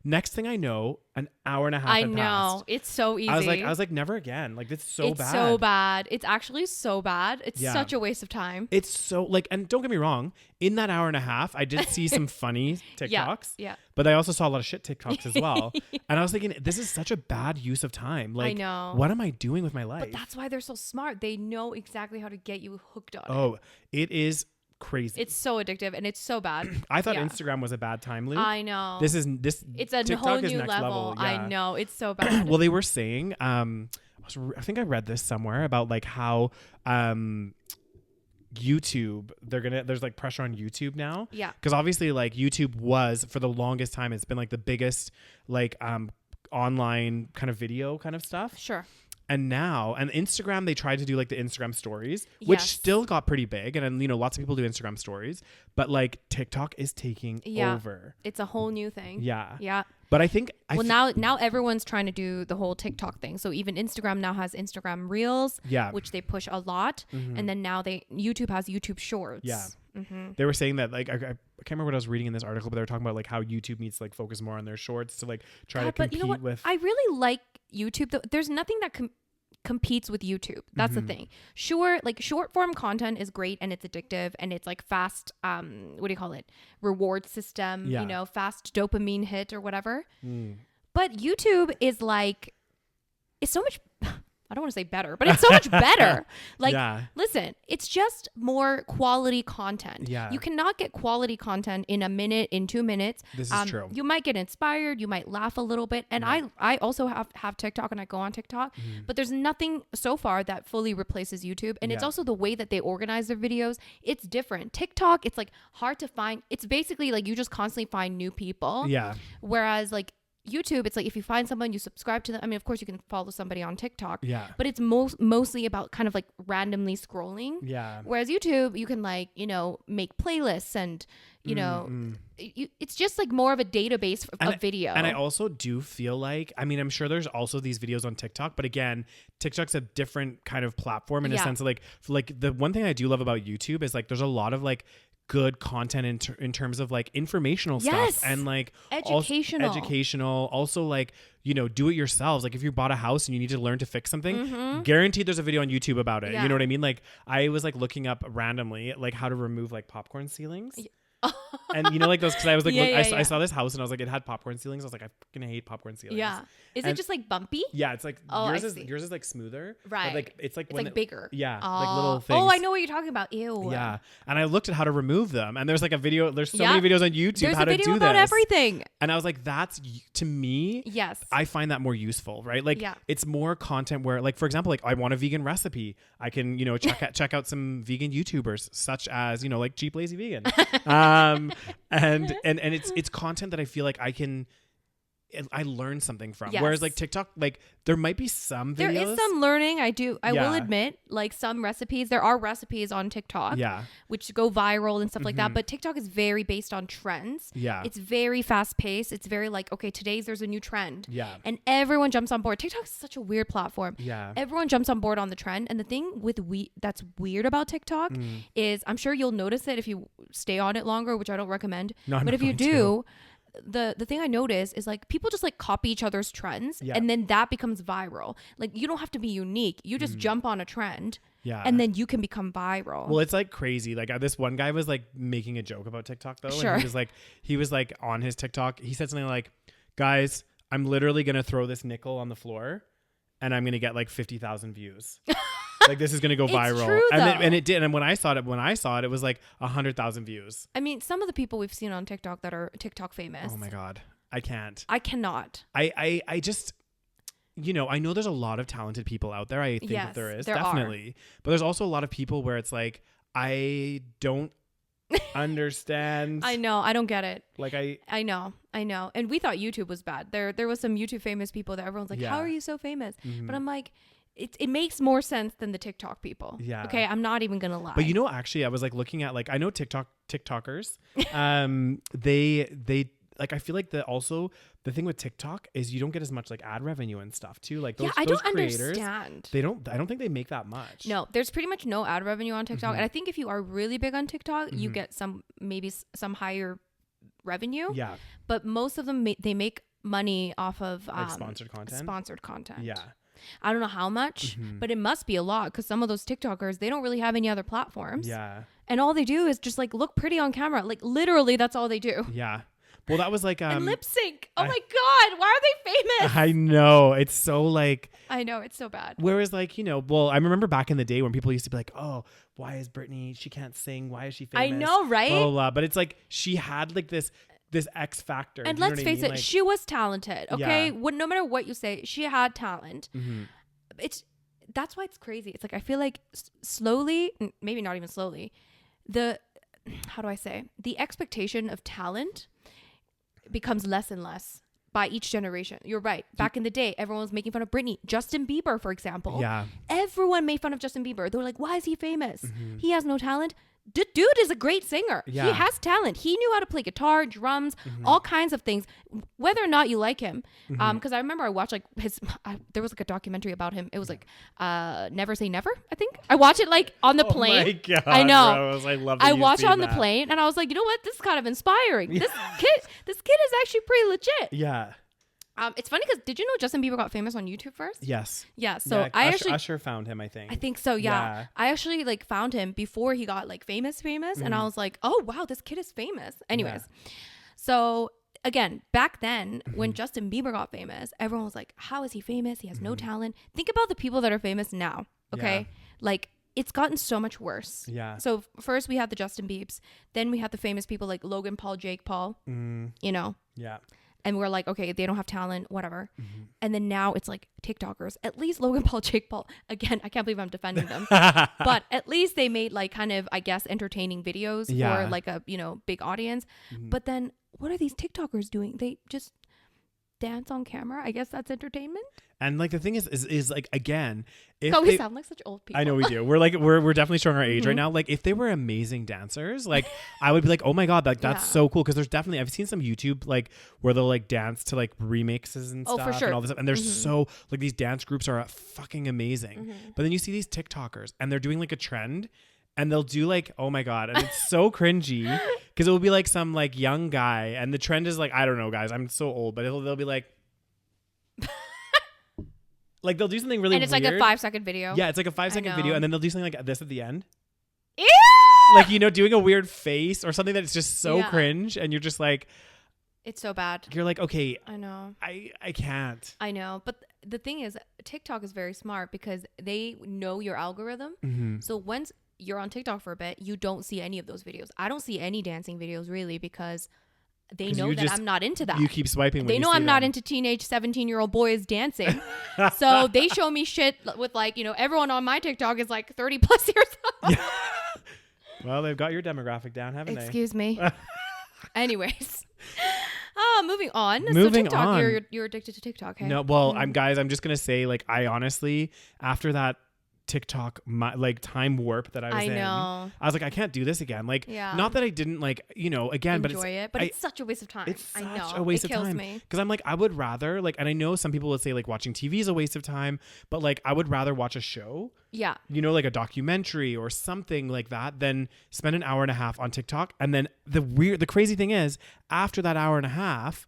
Next thing I know, an hour and a half had passed. It's so easy. I was like, never again. Like it's so bad. It's so bad. It's actually so bad. It's such a waste of time. It's so like, and don't get me wrong, in that hour and a half, I did see some funny TikToks. Yeah. But I also saw a lot of shit TikToks as well. And I was thinking, this is such a bad use of time. Like, I know. What am I doing with my life? But that's why they're so smart. They know exactly how to get you hooked on it. Oh, it is crazy. It's so addictive and it's so bad. I thought Instagram was a bad time loop. I know. It's a TikTok whole new level. Yeah. I know. It's so bad. Well, they were saying, I think I read this somewhere about like how YouTube, there's like pressure on YouTube now. Yeah. Because obviously like YouTube was for the longest time, it's been like the biggest like online kind of video kind of stuff. Sure. And now, and Instagram, they tried to do like the Instagram stories, which still got pretty big. And, you know, lots of people do Instagram stories, but like TikTok is taking over. It's a whole new thing. Yeah. Yeah. But I think now everyone's trying to do the whole TikTok thing. So even Instagram now has Instagram Reels, which they push a lot. And then now YouTube has YouTube Shorts. Yeah. They were saying that like I can't remember what I was reading in this article, but they were talking about like how YouTube needs to like focus more on their shorts to like try to compete with. I really like YouTube though. There's nothing that competes with YouTube. That's the thing. Sure, like short form content is great and it's addictive and it's like fast reward system, you know, fast dopamine hit or whatever. But YouTube is like, it's so much I don't want to say better, but it's so much better. Like, listen, it's just more quality content. Yeah. You cannot get quality content in a minute, in 2 minutes. This is true. You might get inspired. You might laugh a little bit. And I also have TikTok and I go on TikTok, but there's nothing so far that fully replaces YouTube. And it's also the way that they organize their videos. It's different. TikTok, it's like hard to find. It's basically like you just constantly find new people. Yeah. Whereas like YouTube, it's like if you find someone, you subscribe to them. I mean, of course you can follow somebody on TikTok, but it's mostly about kind of like randomly scrolling. Yeah. Whereas YouTube, you can like, you know, make playlists and, you know, it's just like more of a database of video. And I also do feel like, I mean, I'm sure there's also these videos on TikTok, but again, TikTok's a different kind of platform in a sense of like the one thing I do love about YouTube is like, there's a lot of like good content in terms of like informational stuff and like educational, also like, you know, do it yourselves. Like if you bought a house and you need to learn to fix something, guaranteed there's a video on YouTube about it. You know what I mean? Like I was like looking up randomly like how to remove like popcorn ceilings. And you know, like those, because I was like, I saw this house and I was like, it had popcorn ceilings. I was like, I fucking hate popcorn ceilings. Yeah. Is it just like bumpy? Yeah, it's like yours is like smoother. Right. But like it's like bigger. Yeah. Like little things. Oh, I know what you're talking about. Ew. Yeah. And I looked at how to remove them. And there's like a video, there's so many videos on YouTube there's how to do this. There's a video about everything. And I was like, that's to me. Yes. I find that more useful, right? Like it's more content where like, for example, like I want a vegan recipe. I can, you know, check out some vegan YouTubers such as, you know, like Cheap Lazy Vegan. And it's content that I feel like I learn something from. Yes. Whereas like TikTok, like there might be some videos. There is some learning. I will admit, like some recipes, there are recipes on TikTok which go viral and stuff like that. But TikTok is very based on trends. Yeah. It's very fast paced. It's very like, okay, there's a new trend. Yeah. And everyone jumps on board. TikTok is such a weird platform. Yeah. Everyone jumps on board on the trend. And the thing that's weird about TikTok is I'm sure you'll notice it if you stay on it longer, which I don't recommend. No, but if you do, the thing I notice is like people just like copy each other's trends and then that becomes viral. Like you don't have to be unique. You just jump on a trend. Yeah. And then you can become viral. Well, it's like crazy. Like this one guy was like making a joke about TikTok though. Sure. And he was like on his TikTok. He said something like, guys, I'm literally going to throw this nickel on the floor and I'm going to get like 50,000 views. Like this is going to go viral. True, and it did. And when I saw it, it was like 100,000 views. I mean, some of the people we've seen on TikTok that are TikTok famous. Oh my God. I can't. I cannot. I just, you know, I know there's a lot of talented people out there. I think that there is definitely, but there's also a lot of people where it's like, I don't understand. I know. I don't get it. Like I know. And we thought YouTube was bad. There was some YouTube famous people that everyone's like, how are you so famous? But I'm like, it makes more sense than the TikTok people. Yeah. Okay. I'm not even going to lie. But you know, actually I was like looking at like, I know TikTokers, they like, I feel like also the thing with TikTok is you don't get as much like ad revenue and stuff too. Like those, I don't creators, understand. I don't think they make that much. No, there's pretty much no ad revenue on TikTok. And I think if you are really big on TikTok, you get maybe some higher revenue. Yeah. But most of them, they make money off of like sponsored content. Yeah. I don't know how much, but it must be a lot because some of those TikTokers, they don't really have any other platforms. Yeah. And all they do is just like look pretty on camera. Like literally that's all they do. Yeah. Well, that was like and lip sync. Oh my God, why are they famous? I know. It's so like I know, it's so bad. Whereas like, you know, well, I remember back in the day when people used to be like, "Oh, why is Britney, she can't sing. Why is she famous?" I know, right? Blah, blah, blah. But it's like she had like this X factor. And let's face it, she was talented. Okay, no matter what you say, she had talent. That's why it's crazy. It's like I feel like slowly, maybe not even slowly, how do I say, the expectation of talent becomes less and less by each generation. You're right. Back in the day, everyone was making fun of Britney. Justin Bieber, for example. Yeah. Everyone made fun of Justin Bieber. They were like, why is he famous? He has no talent. The dude is a great singer. Yeah. He has talent. He knew how to play guitar, drums, all kinds of things, whether or not you like him. Because I remember I watched like there was like a documentary about him. It was like Never Say Never, I think. I watched it like on the plane. Oh my God, I know. Bro, I watched it on the plane and I was like, you know what? This is kind of inspiring. This kid is actually pretty legit. Yeah. It's funny because did you know Justin Bieber got famous on YouTube first? Yes. Yeah. So I Usher found him, I think. I think so. Yeah. I actually like found him before he got like famous, and I was like, oh wow, this kid is famous. Anyways, so again, back then when Justin Bieber got famous, everyone was like, how is he famous? He has no talent. Think about the people that are famous now. Okay, like it's gotten so much worse. Yeah. So first we had the Justin Biebs, then we had the famous people like Logan Paul, Jake Paul. You know. Yeah. And we're like, okay, they don't have talent, whatever. And then now it's like TikTokers. At least Logan Paul, Jake Paul. Again, I can't believe I'm defending them. But at least they made like kind of, I guess, entertaining videos for like a, you know, big audience. But then what are these TikTokers doing? They just dance on camera. I guess that's entertainment. And like the thing is like, again, if we sound like such old people. I know we do. We're definitely showing our age right now. Like if they were amazing dancers, like I would be like, oh my God, like that's so cool. Cause there's definitely, I've seen some YouTube like where they'll like dance to like remixes and stuff and all this stuff. And they're so like these dance groups are fucking amazing. But then you see these TikTokers and they're doing like a trend and they'll do like, oh my God. And it's so cringy because it will be like some like young guy and the trend is like, I don't know guys, I'm so old, but they'll be like, like they'll do something really weird. And it's like a 5-second video. Yeah, it's like a 5-second video and then they'll do something like this at the end. Ew! Like, you know, doing a weird face or something that's just so cringe and you're just like, it's so bad. You're like, okay. I know. I can't. I know. But the thing is, TikTok is very smart because they know your algorithm. So once you're on TikTok for a bit, you don't see any of those videos. I don't see any dancing videos really because they know that I'm not into that. You keep swiping. They know I'm not into teenage 17-year-old boys dancing. So they show me shit with like, you know, everyone on my TikTok is like 30 plus years old. Yeah. Well, they've got your demographic down, haven't they? Excuse me. Anyways. Moving on. Moving so TikTok, on. You're addicted to TikTok, hey? No, well, I'm just going to say like, I honestly, after that TikTok like time warp that I was in. know. I was like, I can't do this again. Like, not that I didn't like, again, enjoy it, but it's such a waste of time. It's such I know. a waste it of kills time. me. Because I'm like, I would rather like, and I know some people would say like watching TV is a waste of time, but like I would rather watch a show. Yeah. Like a documentary or something like that than spend an hour and a half on TikTok. And then the crazy thing is, after that hour and a half,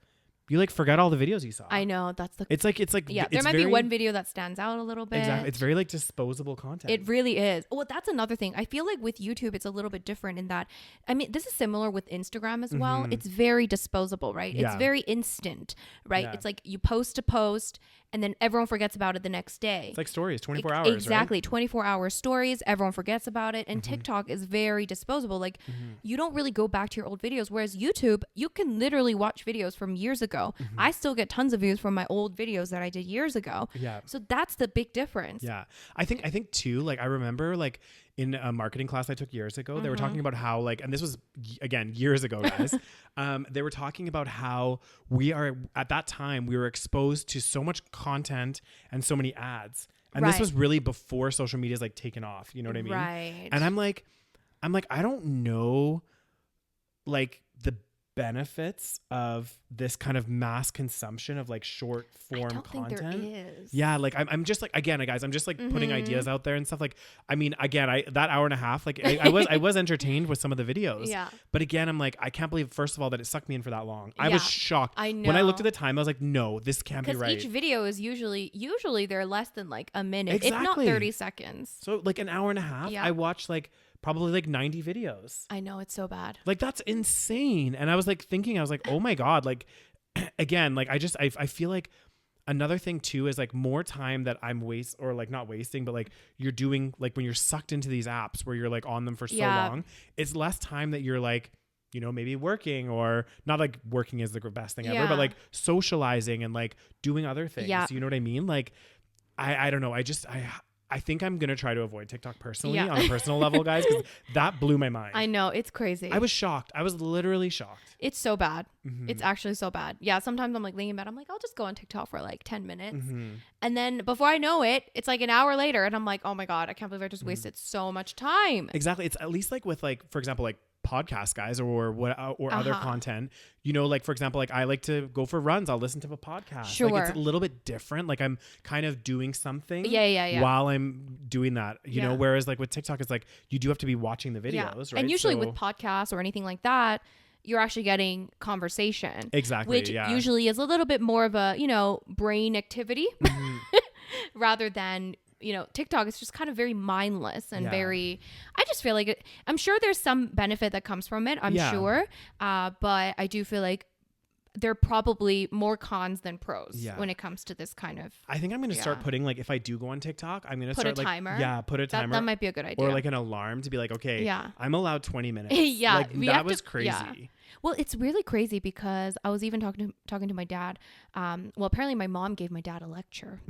you like forget all the videos you saw. I know. It's like yeah, there might be one video that stands out a little bit. Exactly. It's very like disposable content. It really is. Well, that's another thing. I feel like with YouTube, it's a little bit different in that, I mean, this is similar with Instagram as well. It's very disposable, right? Yeah. It's very instant, right? Yeah. It's like you post a post and then everyone forgets about it the next day. It's like stories, 24 hours, exactly, right? 24-hour stories. Everyone forgets about it. And TikTok is very disposable. Like you don't really go back to your old videos. Whereas YouTube, you can literally watch videos from years ago. I still get tons of views from my old videos that I did years ago. Yeah. So that's the big difference. Yeah. I think too, like I remember like in a marketing class I took years ago, they were talking about how like, and this was again, years ago, guys, they were talking about how at that time we were exposed to so much content and so many ads. And this was really before social media's like taken off. You know what I mean? Right. And I'm like, I don't know like the benefits of this kind of mass consumption of like short form I don't content. think there is. Yeah, like I'm just like, again, guys, I'm just like putting ideas out there and stuff. Like, I mean, again, that hour and a half, like I was entertained with some of the videos. Yeah. But again, I'm like, I can't believe, first of all, that it sucked me in for that long. I Yeah. was shocked. I know. When I looked at the time, I was like, no, this can't be right. Because each video is usually they're less than like a minute, if not Exactly. 30 seconds. So like an hour and a half, Yeah. I watched like probably like 90 videos. I know, it's so bad. Like that's insane. And I was like thinking, I was like, oh my God, like again, like I feel like another thing too is like more time that I'm not wasting, but like you're doing like when you're sucked into these apps where you're like on them for so long, it's less time that you're like, maybe working, or not like working is the best thing ever, but like socializing and like doing other things. Yeah. You know what I mean? Like, I don't know. I think I'm going to try to avoid TikTok personally on a personal level, guys, because that blew my mind. I know, it's crazy. I was shocked. I was literally shocked. It's so bad. It's actually so bad. Yeah, sometimes I'm like laying in bed, I'm like, I'll just go on TikTok for like 10 minutes. And then before I know it, it's like an hour later and I'm like, oh my God, I can't believe I just wasted so much time. Exactly. It's at least like with like, for example, like podcast guys or other content, like for example, like I like to go for runs, I'll listen to a podcast. Sure. Like it's a little bit different, like I'm kind of doing something while I'm doing that, you know, whereas like with TikTok it's like you do have to be watching the videos, right? And usually with podcasts or anything like that, you're actually getting conversation, exactly, which usually is a little bit more of a brain activity rather than TikTok is just kind of very mindless and very, I just feel like I'm sure there's some benefit that comes from it. I'm sure. But I do feel like there are probably more cons than pros when it comes to this kind of. I think I'm going to start putting like, if I do go on TikTok, I'm going to start a timer. Put a timer. That might be a good idea. Or like an alarm to be like, okay, I'm allowed 20 minutes. Yeah. Like, that was crazy. Yeah. Well, it's really crazy because I was even talking to my dad. Well, apparently my mom gave my dad a lecture.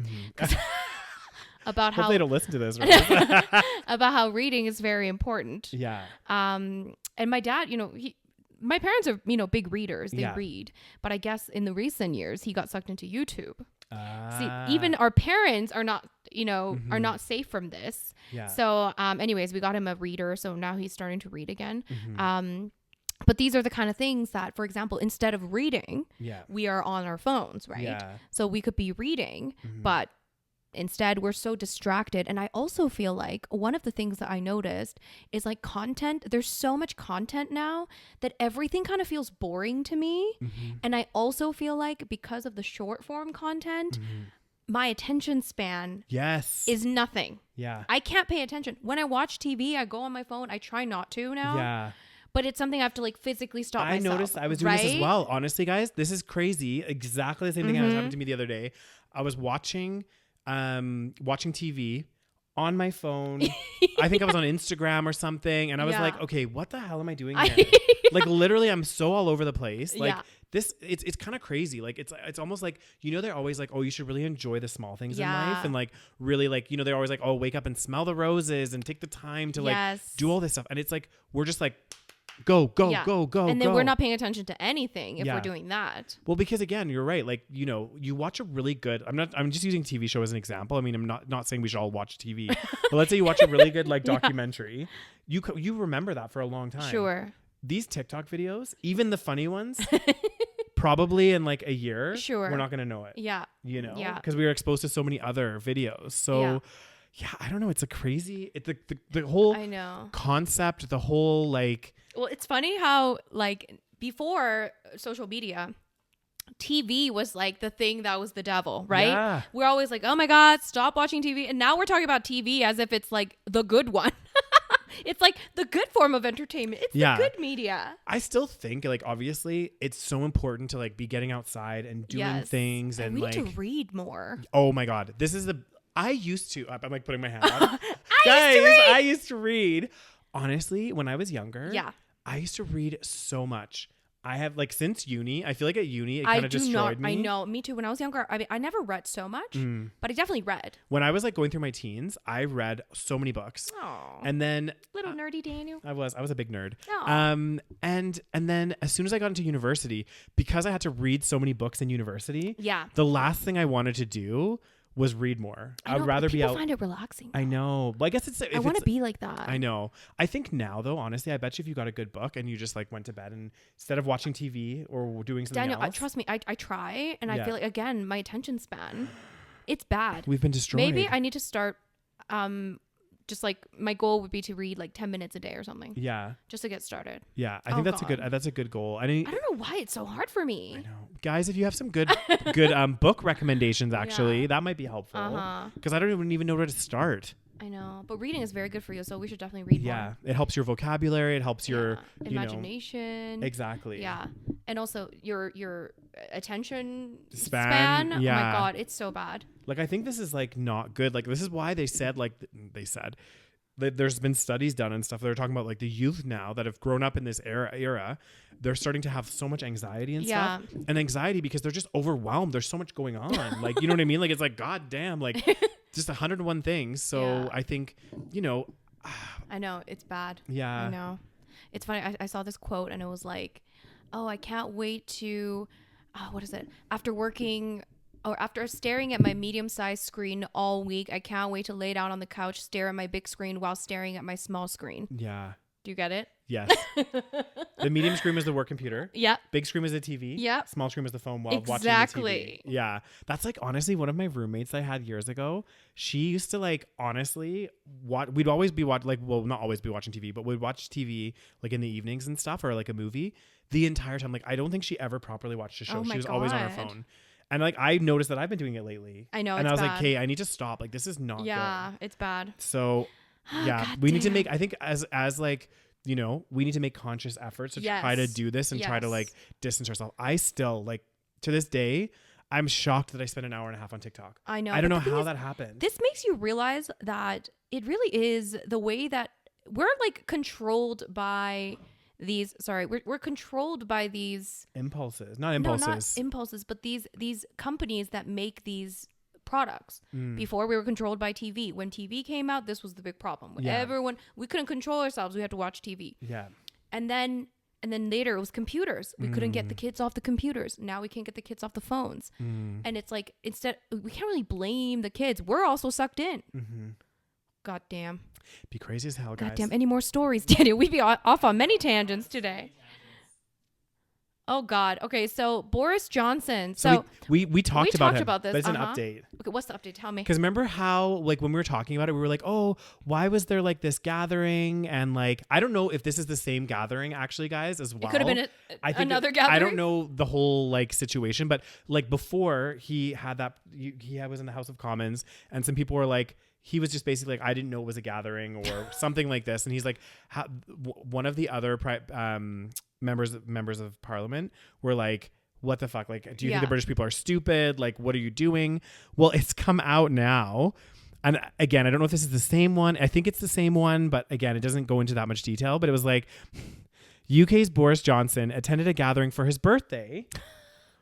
About how they don't listen to this, right? About how reading is very important. Yeah. And my dad, my parents are, big readers. They read, but I guess in the recent years he got sucked into YouTube. See, even our parents are not, are not safe from this. Yeah. So, anyways, we got him a reader, so now he's starting to read again. But these are the kind of things that, for example, instead of reading, we are on our phones, right? Yeah. So we could be reading, but instead we're so distracted. And I also feel like one of the things that I noticed is like content. There's so much content now that everything kind of feels boring to me. And I also feel like because of the short form content, my attention span is nothing. Yeah. I can't pay attention. When I watch TV, I go on my phone. I try not to now. Yeah. But it's something I have to like physically stop myself. I noticed I was doing this as well. Honestly, guys, this is crazy. Exactly the same thing happened to me the other day. I was watching TV on my phone. I think I was on Instagram or something. And I was like, okay, what the hell am I doing here? Like literally I'm so all over the place. Like this, it's kind of crazy. Like it's almost like, they're always like, oh, you should really enjoy the small things in life. And like, really like, they're always like, oh, wake up and smell the roses and take the time to like do all this stuff. And it's like, we're just like go, go, Yeah. go, go, And then go. we're not paying attention to anything if Yeah. we're doing that. Well, because again, you're right. Like, you know, you watch a really good, I'm just using TV show as an example. I mean, I'm not saying we should all watch TV, but let's say you watch a really good like documentary. You remember that for a long time. Sure. These TikTok videos, even the funny ones, probably in like a year, Sure. we're not going to know it. Yeah. You know, Yeah. because we were exposed to so many other videos. So yeah, I don't know. It's a crazy, the whole I know. concept, the whole like, Well, it's funny how like before social media, TV was like the thing that was the devil, right? Yeah. We're always like, oh my God, stop watching TV. And now we're talking about TV as if it's like the good one. It's like the good form of entertainment. It's the good media. I still think like obviously it's so important to like be getting outside and doing things and we like need to read more. oh my God, this is I used to I'm like putting my hand on. I I used to read. Honestly, when I was younger, Yeah. I used to read so much. I have like since uni, I feel like at uni it kind of destroyed me. I know, me too. When I was younger, I mean, I never read so much, but I definitely read. When I was like going through my teens, I read so many books. Oh, And then little nerdy Daniel. I was a big nerd. Aw. And then as soon as I got into university, because I had to read so many books in university, Yeah. the last thing I wanted to do was read more. I I'd know, rather but be people out. find it relaxing. I know. Well, I guess I want to be like that. I know. I think now though, honestly, I bet you if you got a good book and you just like went to bed and instead of watching TV or doing something Daniel, else. trust me, I try, and I Yeah. feel like again my attention span, it's bad. We've been destroyed. Maybe I need to start, just like my goal would be to read like 10 minutes a day or something, Yeah. just to get started. Yeah. I Oh, think God. that's a good goal. I I don't know why it's so hard for me. I know. Guys, if you have some good book recommendations actually, that might be helpful. Uh-huh. Because I don't even know where to start. I know, but reading is very good for you, so we should definitely read Yeah. more. It helps your vocabulary, it helps your Yeah. Imagination. Exactly. Yeah, and also your attention Span, Oh yeah. my God, it's so bad. Like I think this is like not good. Like this is why they said that there's been studies done and stuff. They're talking about like the youth now that have grown up in this era. They're starting to have so much anxiety and Yeah. stuff. And anxiety because they're just overwhelmed. There's so much going on. Like, you know what I mean? Like it's like, God damn, like just 101 things. So Yeah. I think, you know, I know it's bad. yeah. I know. It's funny. I saw this quote and it was like, oh, I can't wait to, what is it? After staring at my medium-sized screen all week, I can't wait to lay down on the couch, stare at my big screen while staring at my small screen. Yeah. Do you get it? Yes. The medium screen is the work computer. Yeah. Big screen is the TV. Yeah. Small screen is the phone while watching Exactly. the TV. Yeah. That's like honestly one of my roommates I had years ago. She used to like honestly we'd always be not always be watching TV, but we'd watch TV like in the evenings and stuff or like a movie the entire time. Like I don't think she ever properly watched a show. Oh my She was always on her God. phone. And like I noticed that I've been doing it lately. I know. And it's I was bad. like, "Kay, I need to stop. Like this is not Yeah, good." it's bad. So yeah, God we need to damn. make I think as like you know, we need to make conscious efforts to try to Yes. do this and try to Yes. like distance ourselves. I still like to this day, I'm shocked that I spent an hour and a half on TikTok. I know. I don't but know the thing how is, that happened. This makes you realize that it really is the way that we're like controlled by these. Sorry, we're controlled by these Impulses, not impulses. No, not impulses, but these companies that make these products. Mm. Before we were controlled by TV. When TV came out, this was the big problem. Yeah. We couldn't control ourselves. We had to watch TV. Yeah. And then later it was computers. We couldn't get the kids off the computers. Now we can't get the kids off the phones. And it's like instead we can't really blame the kids. We're also sucked in. Mm-hmm. God damn. Be crazy as hell, guys. God damn. Any more stories, Daniel? We'd be off on many tangents today. Oh God. Okay, so Boris Johnson. So we talked about him. this. There's an Uh-huh. update. Okay, what's the update? Tell me. Because remember how, like, when we were talking about it, we were like, oh, why was there, like, this gathering? And, like, I don't know if this is the same gathering, actually, guys, as well. It could have been another I gathering. don't know the whole, like, situation. But, like, before he had that, he was in the House of Commons, and some people were like, he was just basically like, I didn't know it was a gathering or something like this. And he's like, one of the other members of parliament were like, what the fuck? Like, do you think the British people are stupid? Like, what are you doing? Well, it's come out now. And again, I don't know if this is the same one. I think it's the same one, but again, it doesn't go into that much detail. But it was like, UK's Boris Johnson attended a gathering for his birthday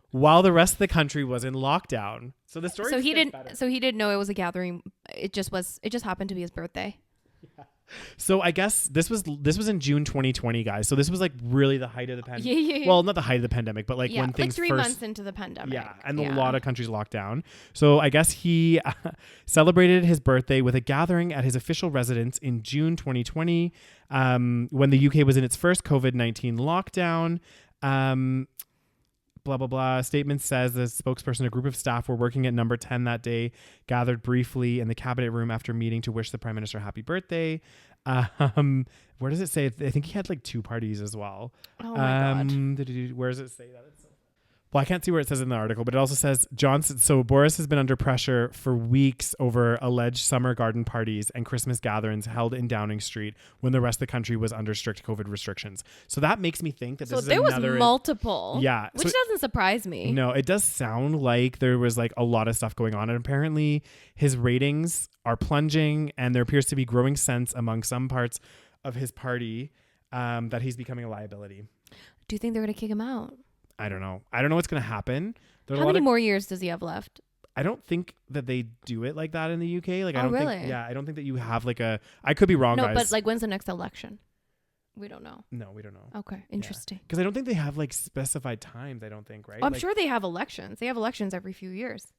while the rest of the country was in lockdown. So the story. So he didn't know it was a gathering. It just happened to be his birthday. Yeah. So I guess this was in June 2020, guys. So this was like really the height of the pandemic. Yeah. Well, not the height of the pandemic, but like when like things 3 first, months into the pandemic. yeah, and a lot of countries locked down. So I guess he celebrated his birthday with a gathering at his official residence in June 2020, when the UK was in its first COVID-19 lockdown. Blah, blah, blah. Statement says the spokesperson, a group of staff were working at number 10 that day, gathered briefly in the cabinet room after meeting to wish the prime minister happy birthday. Where does it say? I think he had like 2 parties as well. Oh my God. Where does it say that? Well, I can't see where it says in the article, but it also says Johnson. So Boris has been under pressure for weeks over alleged summer garden parties and Christmas gatherings held in Downing Street when the rest of the country was under strict COVID restrictions. So that makes me think that this is there was another multiple. Yeah. Which doesn't surprise me. No, it does sound like there was like a lot of stuff going on. And apparently his ratings are plunging and there appears to be growing sense among some parts of his party that he's becoming a liability. Do you think they're going to kick him out? I don't know. I don't know what's going to happen. How many more years does he have left? I don't think that they do it like that in the UK. Like, I don't really? think, yeah, I don't think that you have like a, I could be wrong, No, guys. but like when's the next election? We don't know. No, we don't know. Okay. Interesting. Because I don't think they have like specified times. I don't think, right? I'm like, sure they have elections. They have elections every few years.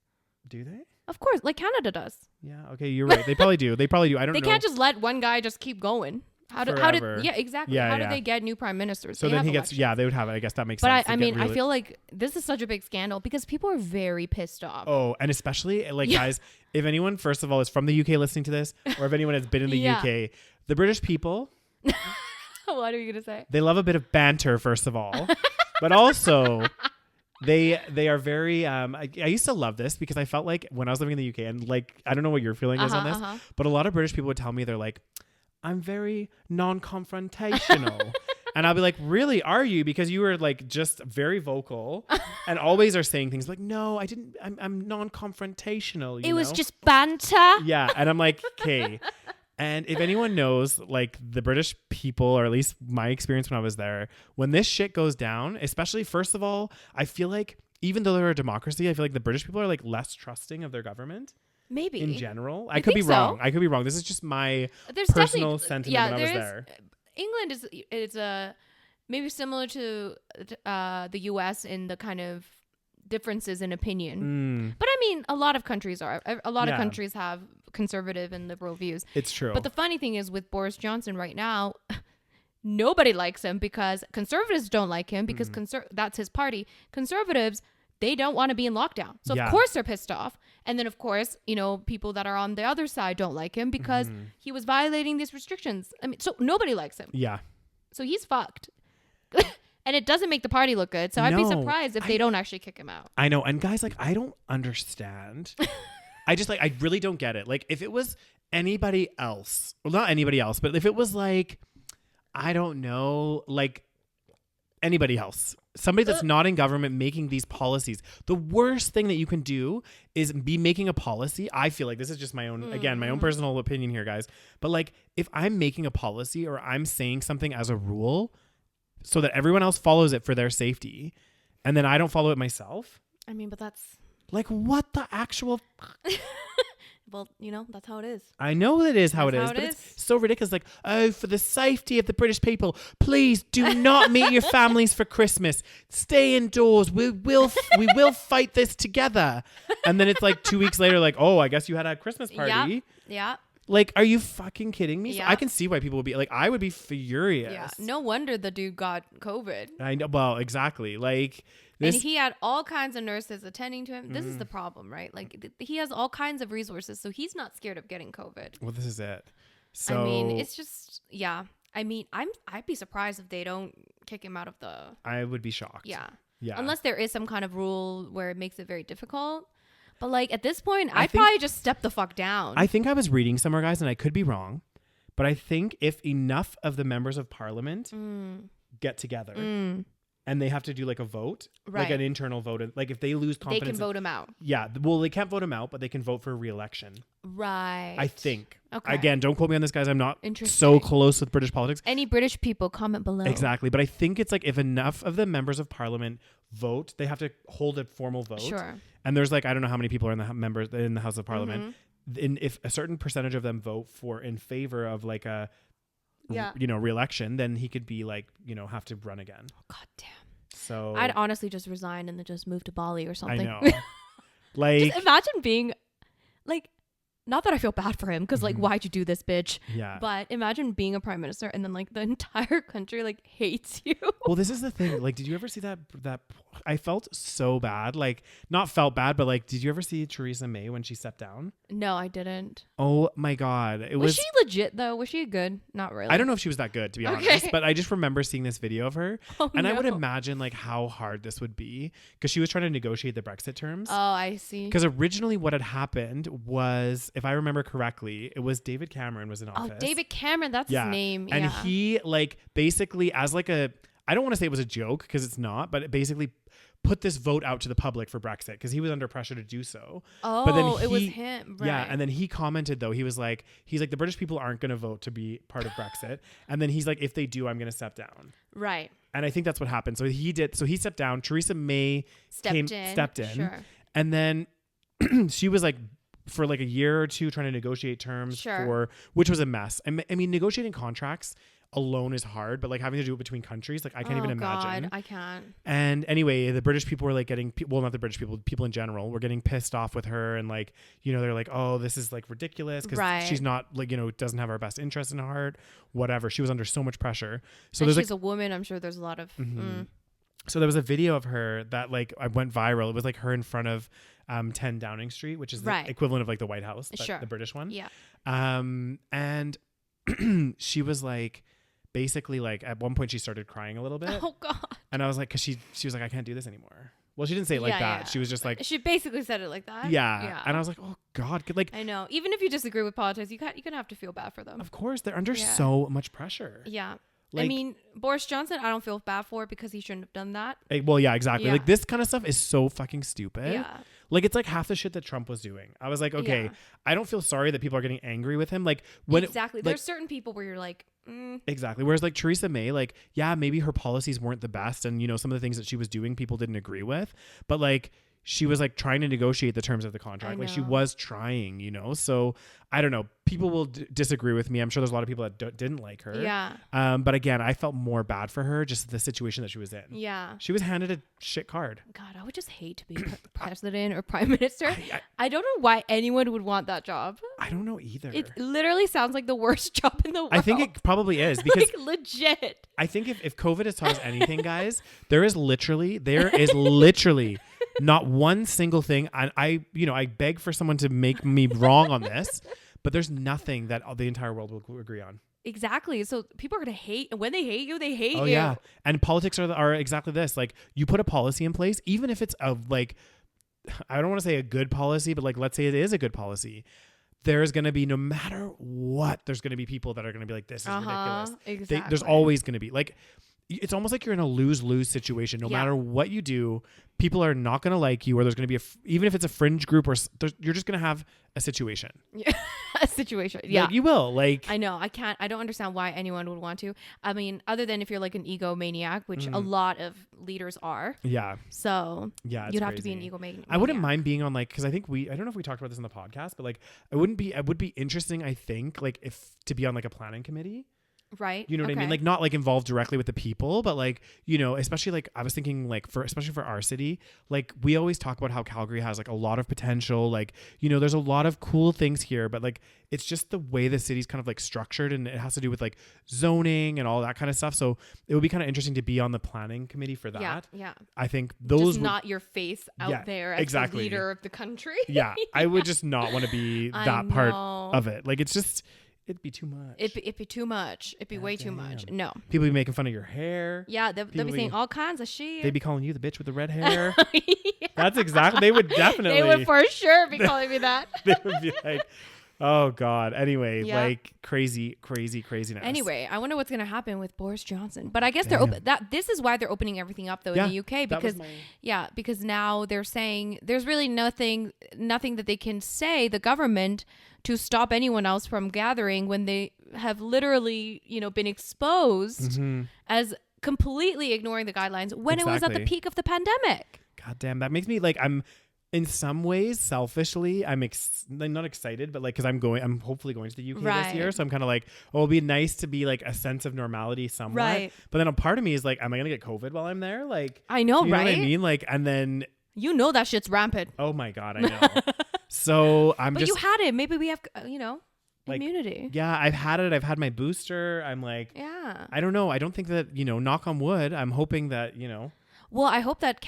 Do they? Of course. Like Canada does. Yeah. Okay. You're right. They probably do. I don't know. They can't just let one guy just keep going. How did yeah, exactly. Yeah, how did they get new prime ministers? So then he gets, they would have it. I guess that makes sense. But I mean, I feel like this is such a big scandal because people are very pissed off. Oh, and especially like guys, if anyone, first of all, is from the UK listening to this, or if anyone has been in the UK, the British people. What are you going to say? They love a bit of banter, first of all, but also they are very, I used to love this because I felt like when I was living in the UK and like, I don't know what your feeling is on this, but a lot of British people would tell me, they're like, I'm very non-confrontational. And I'll be like, really, are you? Because you were like just very vocal and always are saying things like, no, I didn't, I'm non-confrontational. It was just banter. Yeah. And I'm like, okay. And if anyone knows like the British people, or at least my experience when I was there, when this shit goes down, especially first of all, I feel like even though they're a democracy, I feel like the British people are like less trusting of their government. Maybe. In general. I could be wrong. I could be wrong. This is just my personal sentiment when I was there. England is maybe similar to the US in the kind of differences in opinion. But I mean, a lot of countries are. A lot of countries have conservative and liberal views. It's true. But the funny thing is with Boris Johnson right now, nobody likes him because conservatives don't like him because that's his party. Conservatives, they don't want to be in lockdown. So of course they're pissed off. And then of course, you know, people that are on the other side don't like him because he was violating these restrictions. I mean, so nobody likes him. Yeah. So he's fucked. And it doesn't make the party look good. So I'd be surprised if they don't actually kick him out. I know. And guys, like, I don't understand. I really don't get it. Like, if it was anybody else, well, not anybody else, but if it was like, I don't know, like anybody else, somebody that's not in government making these policies, the worst thing that you can do is be making a policy. I feel like this is just my own, again, my own personal opinion here, guys. But like, if I'm making a policy or I'm saying something as a rule so that everyone else follows it for their safety, and then I don't follow it myself. I mean, but that's like, what the actual... Well, you know, that's how it is. I know it is how it is, but it's so ridiculous. Like, oh, for the safety of the British people, please do not meet your families for Christmas. Stay indoors. We will fight this together. And then it's like 2 weeks later, like, oh, I guess you had a Christmas party. Yeah. Like, are you fucking kidding me? Yeah. So I can see why people would be like, I would be furious. Yeah. No wonder the dude got COVID. I know. Well, exactly. Like, and he had all kinds of nurses attending to him. This is the problem, right? Like, he has all kinds of resources, so he's not scared of getting COVID. Well, this is it. So I mean, it's just, yeah. I mean, I'd be surprised if they don't kick him out of the... I would be shocked. Yeah. Yeah. Unless there is some kind of rule where it makes it very difficult. But like at this point, I'd probably just step the fuck down. I think I was reading somewhere, guys, and I could be wrong, but I think if enough of the members of parliament get together and they have to do like a vote, like an internal vote, like if they lose confidence, they can vote him out. Yeah. Well, they can't vote him out, but they can vote for re-election. Right. I think. Okay. Again, don't quote me on this, guys. I'm not so close with British politics. Any British people, comment below. Exactly. But I think it's like if enough of the members of parliament vote, they have to hold a formal vote. Sure. And there's like, I don't know how many people are in the members in the House of Parliament. if a certain percentage of them vote in favor of like a, Yeah. re-election, then he could be like, have to run again. Oh, God damn. So I'd honestly just resign and then just move to Bali or something. I know. Like, just imagine being like, not that I feel bad for him because like, why'd you do this, bitch? yeah. But imagine being a prime minister and then like the entire country like hates you. Well, this is the thing. Like, did you ever see that I felt so bad. Like, not felt bad, but like, did you ever see Theresa May when she stepped down? No, I didn't. Oh my God. Was she legit though? Was she good? Not really. I don't know if she was that good, to be honest, but I just remember seeing this video of her. Oh, and I no. would imagine like how hard this would be because she was trying to negotiate the Brexit terms. Oh, I see. Because originally what had happened was, if I remember correctly, it was David Cameron was in office. Oh, David Cameron, that's his name. And yeah. he like basically as like I don't want to say it was a joke because it's not, but it basically put this vote out to the public for Brexit because he was under pressure to do so. Oh, but then it was him. Right. Yeah. And then he commented though, he's like, the British people aren't going to vote to be part of Brexit. And then he's like, if they do, I'm going to step down. Right. And I think that's what happened. So he did. So he stepped down. Theresa May stepped in. Sure. And then she was like, for like a year or two trying to negotiate terms which was a mess. I mean, negotiating contracts alone is hard, but like having to do it between countries, like I can't even imagine. God, I can't. And anyway, the British people were like not the British people in general were getting pissed off with her. And like, they're like, oh, this is like ridiculous because she's not like, doesn't have our best interest in heart, whatever. She was under so much pressure. So she's a woman. I'm sure there's a lot of... So there was a video of her that like I went viral. It was like her in front of 10 Downing Street, which is the equivalent of like the White House, the British one. Yeah. And she was like, basically like at one point she started crying a little bit. Oh God. And I was like, cause she was like, I can't do this anymore. Well, she didn't say it like that. Yeah. She was just like, she basically said it like that. Yeah. And I was like, oh God. Like, I know. Even if you disagree with politics, you're gonna have to feel bad for them. Of course. They're under so much pressure. Yeah. Like, I mean, Boris Johnson, I don't feel bad for because he shouldn't have done that. Well, yeah, exactly. Like this kind of stuff is so fucking stupid. Yeah. Like it's like half the shit that Trump was doing. I was like, okay, I don't feel sorry that people are getting angry with him. Like when There's certain people where you're like, Exactly. Whereas like Theresa May, like, yeah, maybe her policies weren't the best. And, some of the things that she was doing, people didn't agree with. But like, she was like trying to negotiate the terms of the contract. Like she was trying, So I don't know. People will disagree with me. I'm sure there's a lot of people that didn't like her. Yeah. But again, I felt more bad for her, just the situation that she was in. Yeah. She was handed a shit card. God, I would just hate to be president or prime minister. I don't know why anyone would want that job. I don't know either. It literally sounds like the worst job in the world. I think it probably is because like legit. I think if COVID has taught us anything, guys, there is literally not one single thing. I beg for someone to make me wrong on this, but there's nothing that the entire world will agree on. Exactly. So people are going to hate, and when they hate you, they hate you. Oh yeah. And politics are exactly this. Like you put a policy in place, even if it's I don't want to say a good policy, but like, let's say it is a good policy. There's going to be, no matter what, there's going to be people that are going to be like, this is ridiculous. Exactly. There's always going to be like, it's almost like you're in a lose-lose situation. No matter what you do, people are not going to like you, or there's going to be even if it's a fringe group, or you're just going to have a situation. Yeah. A situation. Yeah. Like, you will. Like, I know. I don't understand why anyone would want to. I mean, other than if you're like an egomaniac, which a lot of leaders are. Yeah. So you'd have to be an egomaniac. I wouldn't mind being on because I think I don't know if we talked about this in the podcast, but like it would be interesting, I think, like if to be on like a planning committee. Right. You know what I mean? Like not like involved directly with the people, but like, especially like I was thinking like especially for our city, like we always talk about how Calgary has like a lot of potential, like, there's a lot of cool things here, but like, it's just the way the city's kind of like structured, and it has to do with like zoning and all that kind of stuff. So it would be kind of interesting to be on the planning committee for that. Yeah. I think those just not your face out there as the leader of the country. Yeah. I would just not want to be that part of it. Like it's just, it'd be too much. It'd be too much. It'd be way too much. No. People be making fun of your hair. Yeah, they'll be saying all kinds of shit. They'd be calling you the bitch with the red hair. Yeah. That's exactly. They would definitely. They would for sure be calling me that. They would be like, oh God. Anyway, like craziness. Anyway, I wonder what's gonna happen with Boris Johnson. But I guess they're open. This is why they're opening everything up though in the UK, because now they're saying there's really nothing that they can say, the government, to stop anyone else from gathering when they have literally, been exposed as completely ignoring the guidelines when it was at the peak of the pandemic. God damn, that makes me like in some ways, selfishly, I'm not excited, but like, cause I'm hopefully going to the UK this year. So I'm kind of like, oh, it'll be nice to be like a sense of normality somewhat. Right. But then a part of me is like, am I going to get COVID while I'm there? Like, I know, you know right? what I mean? Like, and then. You know that shit's rampant. Oh my God, I know. So but you had it. Maybe we have, like, immunity. Yeah, I've had it. I've had my booster. I'm like, yeah. I don't know. I don't think that, knock on wood, I'm hoping that, Well, I hope that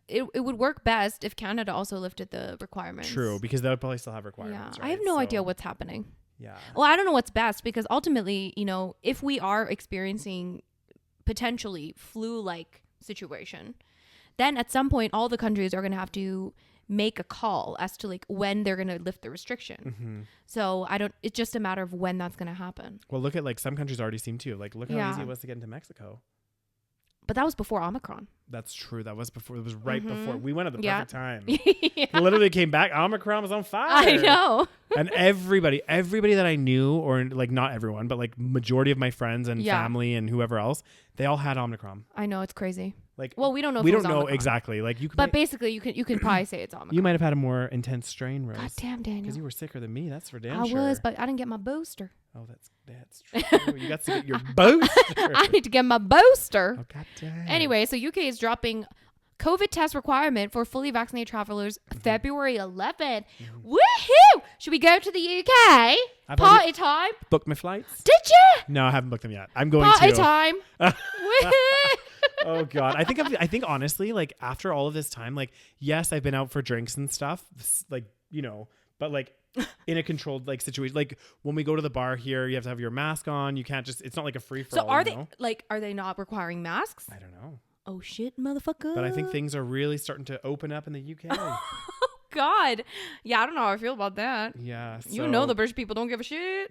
it would work best if Canada also lifted the requirements. True, because they would probably still have requirements. Yeah, right? I have no idea what's happening. Yeah. Well, I don't know what's best because ultimately, if we are experiencing potentially flu-like situation, then at some point all the countries are going to have to make a call as to like when they're going to lift the restriction. Mm-hmm. So it's just a matter of when that's going to happen. Well, look at like some countries already seem to like, look how easy it was to get into Mexico. But that was before Omicron. That's true. That was before. It was right before. We went at the perfect time. Yeah. Literally came back. Omicron was on fire. I know. And everybody that I knew, or like not everyone, but like majority of my friends and family and whoever else, they all had Omicron. I know, it's crazy. Like, well, we don't know. We don't know exactly. Like you, but basically, you can probably say it's Omicron. You might have had a more intense strain, Rose. God damn, Daniel. Because you were sicker than me. That's for damn sure. I was, but I didn't get my booster. Oh, that's true. You got to get your booster. I need to get my booster. Oh, God damn. Anyway, so UK is dropping COVID test requirement for fully vaccinated travelers February 11th. Woohoo! Should we go to the UK? Party time. Booked my flights. Did you? No, I haven't booked them yet. I'm going Party to. time. Woohoo! Oh God. I think honestly, like after all of this time, like, yes, I've been out for drinks and stuff, like, but like in a controlled like situation, like when we go to the bar here, you have to have your mask on. You can't just, it's not like a free for all. So are they not requiring masks? I don't know. Oh shit, motherfucker. But I think things are really starting to open up in the UK. Oh God. Yeah, I don't know how I feel about that. Yeah. So, the British people don't give a shit.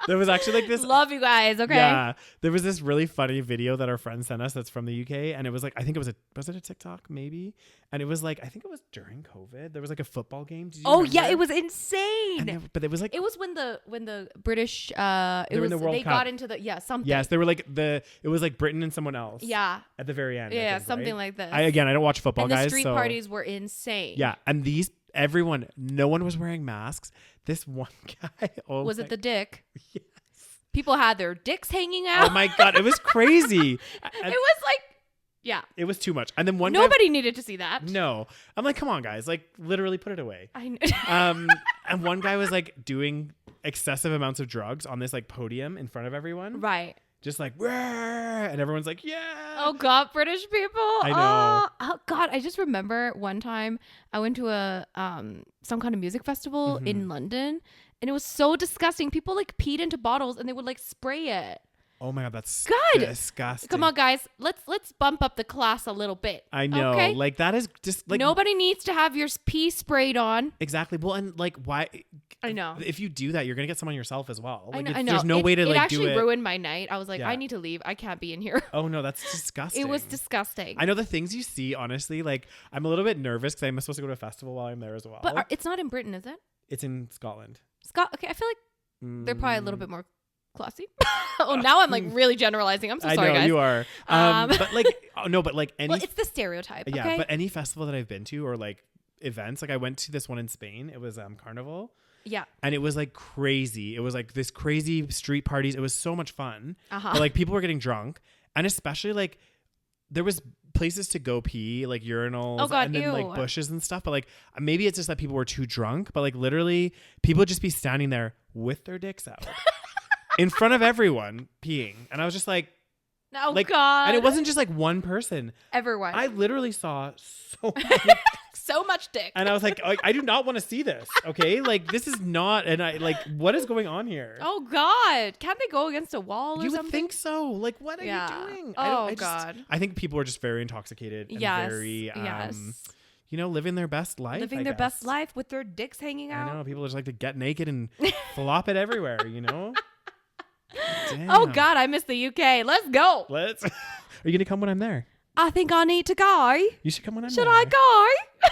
There was actually like this. Love you guys. Okay. Yeah. There was this really funny video that our friend sent us that's from the UK. And it was like, I think was it a TikTok maybe? And it was like, I think it was during COVID. There was like a football game. Did you remember? Yeah. It was insane. But it was like. It was when the British, they were in the World Cup. got into something. Yes. They were like it was like Britain and someone else. Yeah. At the very end. Yeah. I think, something right? like this. I don't watch football, and the guys. street parties were insane. Yeah. And no one was wearing masks. This one guy. Was it the dick? Yes. People had their dicks hanging out. Oh my God. It was crazy. It was like, yeah. It was too much. And then nobody needed to see that. No. I'm like, come on, guys. Like, literally put it away. I know. And one guy was like doing excessive amounts of drugs on this like podium in front of everyone. Right. Just like, "Rah!" And everyone's like, yeah. Oh God, British people. I know. Oh God, I just remember one time I went to a some kind of music festival in London, and it was so disgusting. People like peed into bottles and they would like spray it. Oh my God, that's disgusting. Come on, guys, let's bump up the class a little bit. I know, okay? Like that is just like nobody needs to have your pee sprayed on. Exactly. Well, and like why? I know. If you do that, you're gonna get some on yourself as well. Like, I know. There's no way to like do it. It actually ruined my night. I was like, I need to leave. I can't be in here. Oh no, that's disgusting. It was disgusting. I know the things you see. Honestly, like I'm a little bit nervous because I'm supposed to go to a festival while I'm there as well. But it's not in Britain, is it? It's in Scotland. Okay, I feel like they're probably a little bit more classy. Oh, now I'm like really generalizing. I'm so sorry, guys. I know you are. But like any. Well, it's the stereotype. Yeah, okay? but any festival that I've been to or like events, like I went to this one in Spain. It was Carnival. Yeah. And it was like crazy. It was like this crazy street parties. It was so much fun. Uh-huh. But like people were getting drunk, and especially like there was places to go pee, like urinals, and then like bushes and stuff. But like maybe it's just that people were too drunk. But like literally, people would just be standing there with their dicks out. In front of everyone peeing. And I was just like, oh like, God. And it wasn't just like one person. Everyone. I literally saw so so much dick. And I was like, I do not want to see this. Okay. Like this is not, and I like, what is going on here? Oh God. Can't they go against a wall or something? You would think so. Like, what are you doing? God. I think people are just very intoxicated and very, living their best life. Living their best life with their dicks hanging out. I know. People just like to get naked and flop it everywhere, Damn. Oh God, I miss the UK. Let's go. Are you gonna come when I'm there? I think I need to go. You should come when I'm there. Should I go?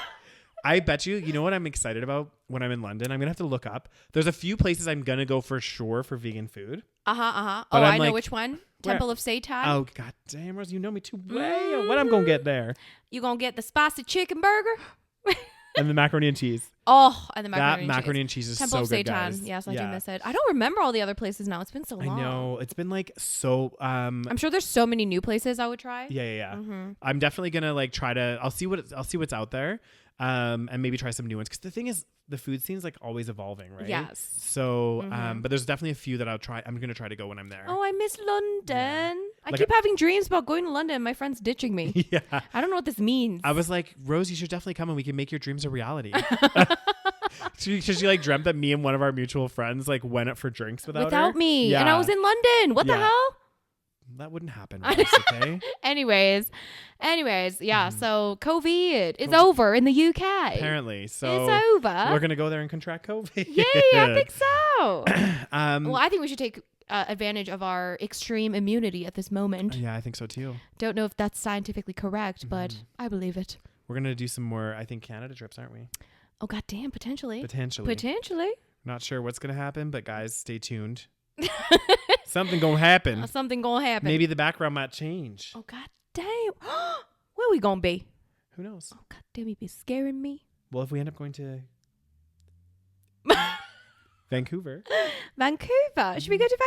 I bet you know what I'm excited about when I'm in London? I'm gonna have to look up. There's a few places I'm gonna go for sure for vegan food. Oh, I know which one. Temple of Satan. Oh God damn, Rose, you know me too well. What I'm gonna get there? You gonna get the spicy chicken burger? And the macaroni and cheese. Oh, and the That macaroni and cheese is Temple so of good, Satan. guys. Yes, I do miss it. I don't remember all the other places now. It's been so long. I know. It's been like so I'm sure there's so many new places I would try. Yeah. Mm-hmm. I'm definitely gonna like try to. I'll see what's out there, and maybe try some new ones. Because the thing is, the food scene's like always evolving, right? Yes. So, but there's definitely a few that I'm gonna try to go when I'm there. Oh, I miss London. Yeah. I Like keep having dreams about going to London. My friend's ditching me. Yeah. I don't know what this means. I was like, Rose, you should definitely come and we can make your dreams a reality. She like dreamt that me and one of our mutual friends like went out for drinks without her. me. Yeah. And I was in London. What the hell? That wouldn't happen. Rose, okay. Anyways, yeah. So COVID is over in the UK. Apparently, so it's over. we're gonna go there and contract COVID. Yay, I think so. Well, I think we should take advantage of our extreme immunity at this moment. Yeah, I think so too. Don't know if that's scientifically correct, but I believe it. We're gonna do some more, I think, Canada trips, aren't we? Oh, goddamn, potentially. Potentially. Not sure what's gonna happen, but guys, stay tuned. Something gonna happen. Something gonna happen. Maybe the background might change. Oh, goddamn. Where we gonna be? Who knows? Oh, goddamn, you be scaring me. Well, if we end up going to Vancouver. Should we go to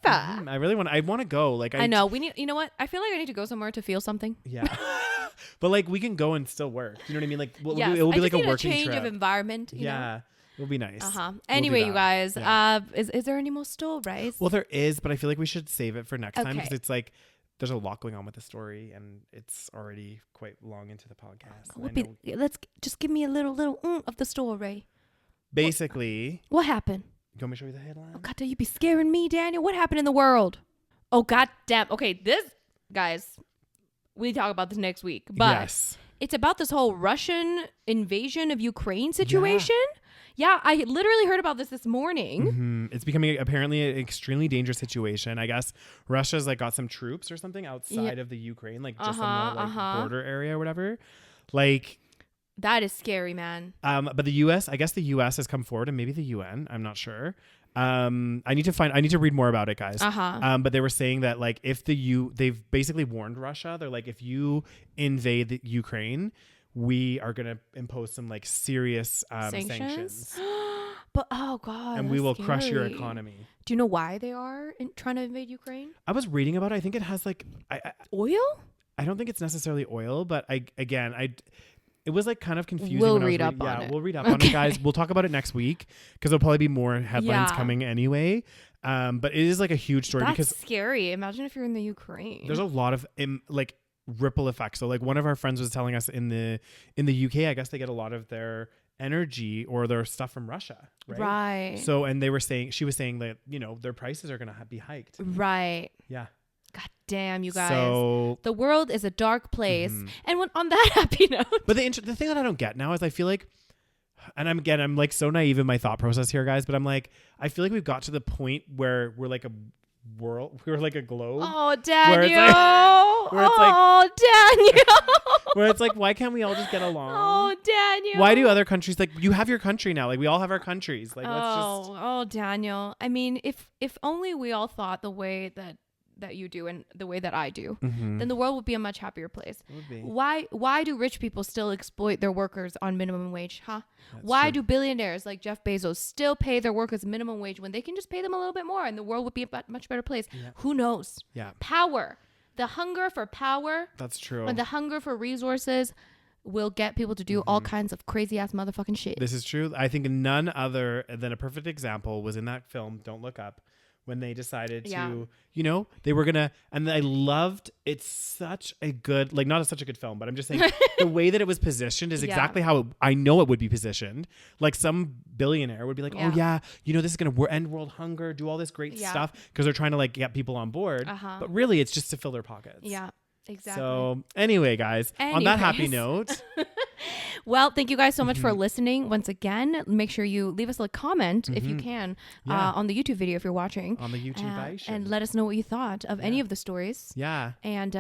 Vancouver? I want to go. Like I know. You know what? I feel like I need to go somewhere to feel something. Yeah. But like we can go and still work. You know what I mean? Like yes, it will be I like just a need working change trip. of environment. You know? It'll be nice. Anyway, you guys, Yeah. Is there any more stories? Well, there is, but I feel like we should save it for next time because Okay. it's like there's a lot going on with the story and it's already quite long into the podcast. Let's just give me a little of the story. Basically, What happened? you want me to show you the headline? Oh, God, you be scaring me, Daniel. What happened in the world? Oh, God damn. Okay, this, guys, we talk about this next week. But yes. It's about this whole Russian invasion of Ukraine situation. Yeah, I literally heard about this morning. Mm-hmm. It's becoming apparently an extremely dangerous situation. I guess Russia's like got some troops or something outside of the Ukraine, like just in the border area or whatever. Like that is scary, man. But the U.S., I guess the U.S. has come forward, and maybe the UN. I'm not sure. I need to read more about it, guys. But they were saying that like if they've basically warned Russia. They're like, if you invade the Ukraine, we are gonna impose some like serious sanctions. But oh God, and we will crush your economy. Do you know why they are trying to invade Ukraine? I was reading about it. I think it has like oil. I don't think it's necessarily oil, but it was like kind of confusing. We'll read up on it. We'll read up on it, guys. We'll talk about it next week because there'll probably be more headlines coming anyway. But it is like a huge story. That's because scary. Imagine if you're in the Ukraine. There's a lot of like ripple effects. So like one of our friends was telling us in the UK, I guess they get a lot of their energy or their stuff from Russia, right? So and she was saying that their prices are gonna be hiked, right? Yeah. God damn, you guys. So, the world is a dark place. And on that happy note. But the thing that I don't get now is I feel like, and I'm like so naive in my thought process here, guys, but I'm like, I feel like we've got to the point where we're like a globe. Oh, Daniel. Daniel. Where it's like, why can't we all just get along? Oh, Daniel. Why do other countries, like, you have your country now. Like, we all have our countries. Like, let's just. Oh, Daniel. I mean, if only we all thought the way that you do and the way that I do, then the world would be a much happier place. It would be. Why do rich people still exploit their workers on minimum wage? That's why true. do billionaires like Jeff Bezos still pay their workers minimum wage when they can just pay them a little bit more and the world would be a much better place? Yeah. Who knows? Yeah. Power. The hunger for power. That's true. And the hunger for resources will get people to do all kinds of crazy ass motherfucking shit. This is true. I think none other than a perfect example was in that film, Don't Look Up, when they decided to, they were gonna, and I loved, it's such a good, like not such a good film, but I'm just saying the way that it was positioned is exactly how I know it would be positioned. Like some billionaire would be like, oh yeah, this is gonna end world hunger, do all this great stuff because they're trying to like get people on board, but really it's just to fill their pockets. Yeah, exactly. So anyway, guys, on that happy note. Well, thank you guys so much for listening. Once again, make sure you leave us a comment if you can on the YouTube video if you're watching. On the YouTube and let us know what you thought of any of the stories. Yeah. And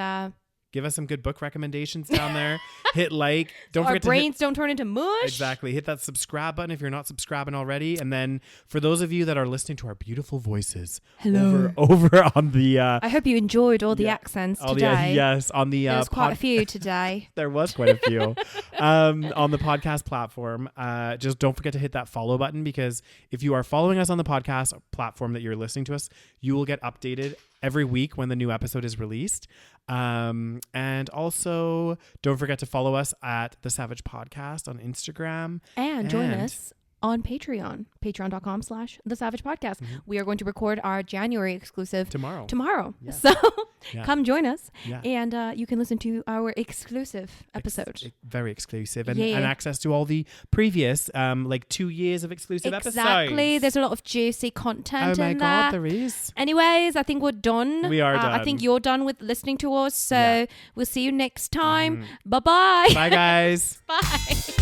Give us some good book recommendations down there. Hit like. Don't Our forget brains don't turn into mush. Exactly. Hit that subscribe button if you're not subscribing already. And then for those of you that are listening to our beautiful voices, Hello. over on the I hope you enjoyed all the accents today. Yes, on the There was quite a few today. There was quite a few on the podcast platform. Just don't forget to hit that follow button, because if you are following us on the podcast platform that you're listening to us, you will get updated every week when the new episode is released. And also don't forget to follow us at the SaVeg Podcast on Instagram. And join us on Patreon, patreon.com/The SaVeg Podcast. Mm-hmm. We are going to record our January exclusive tomorrow. Yeah. So Yeah. come join us, Yeah. and you can listen to our exclusive episode. Very exclusive, and Yeah. access to all the previous like 2 years of exclusive Exactly. episodes. There's a lot of juicy content Oh my in god, there. there is. Anyways, I think we're done. We are done. I think you're done with listening to us. So Yeah. we'll see you next time. Bye-bye. Bye guys. Bye.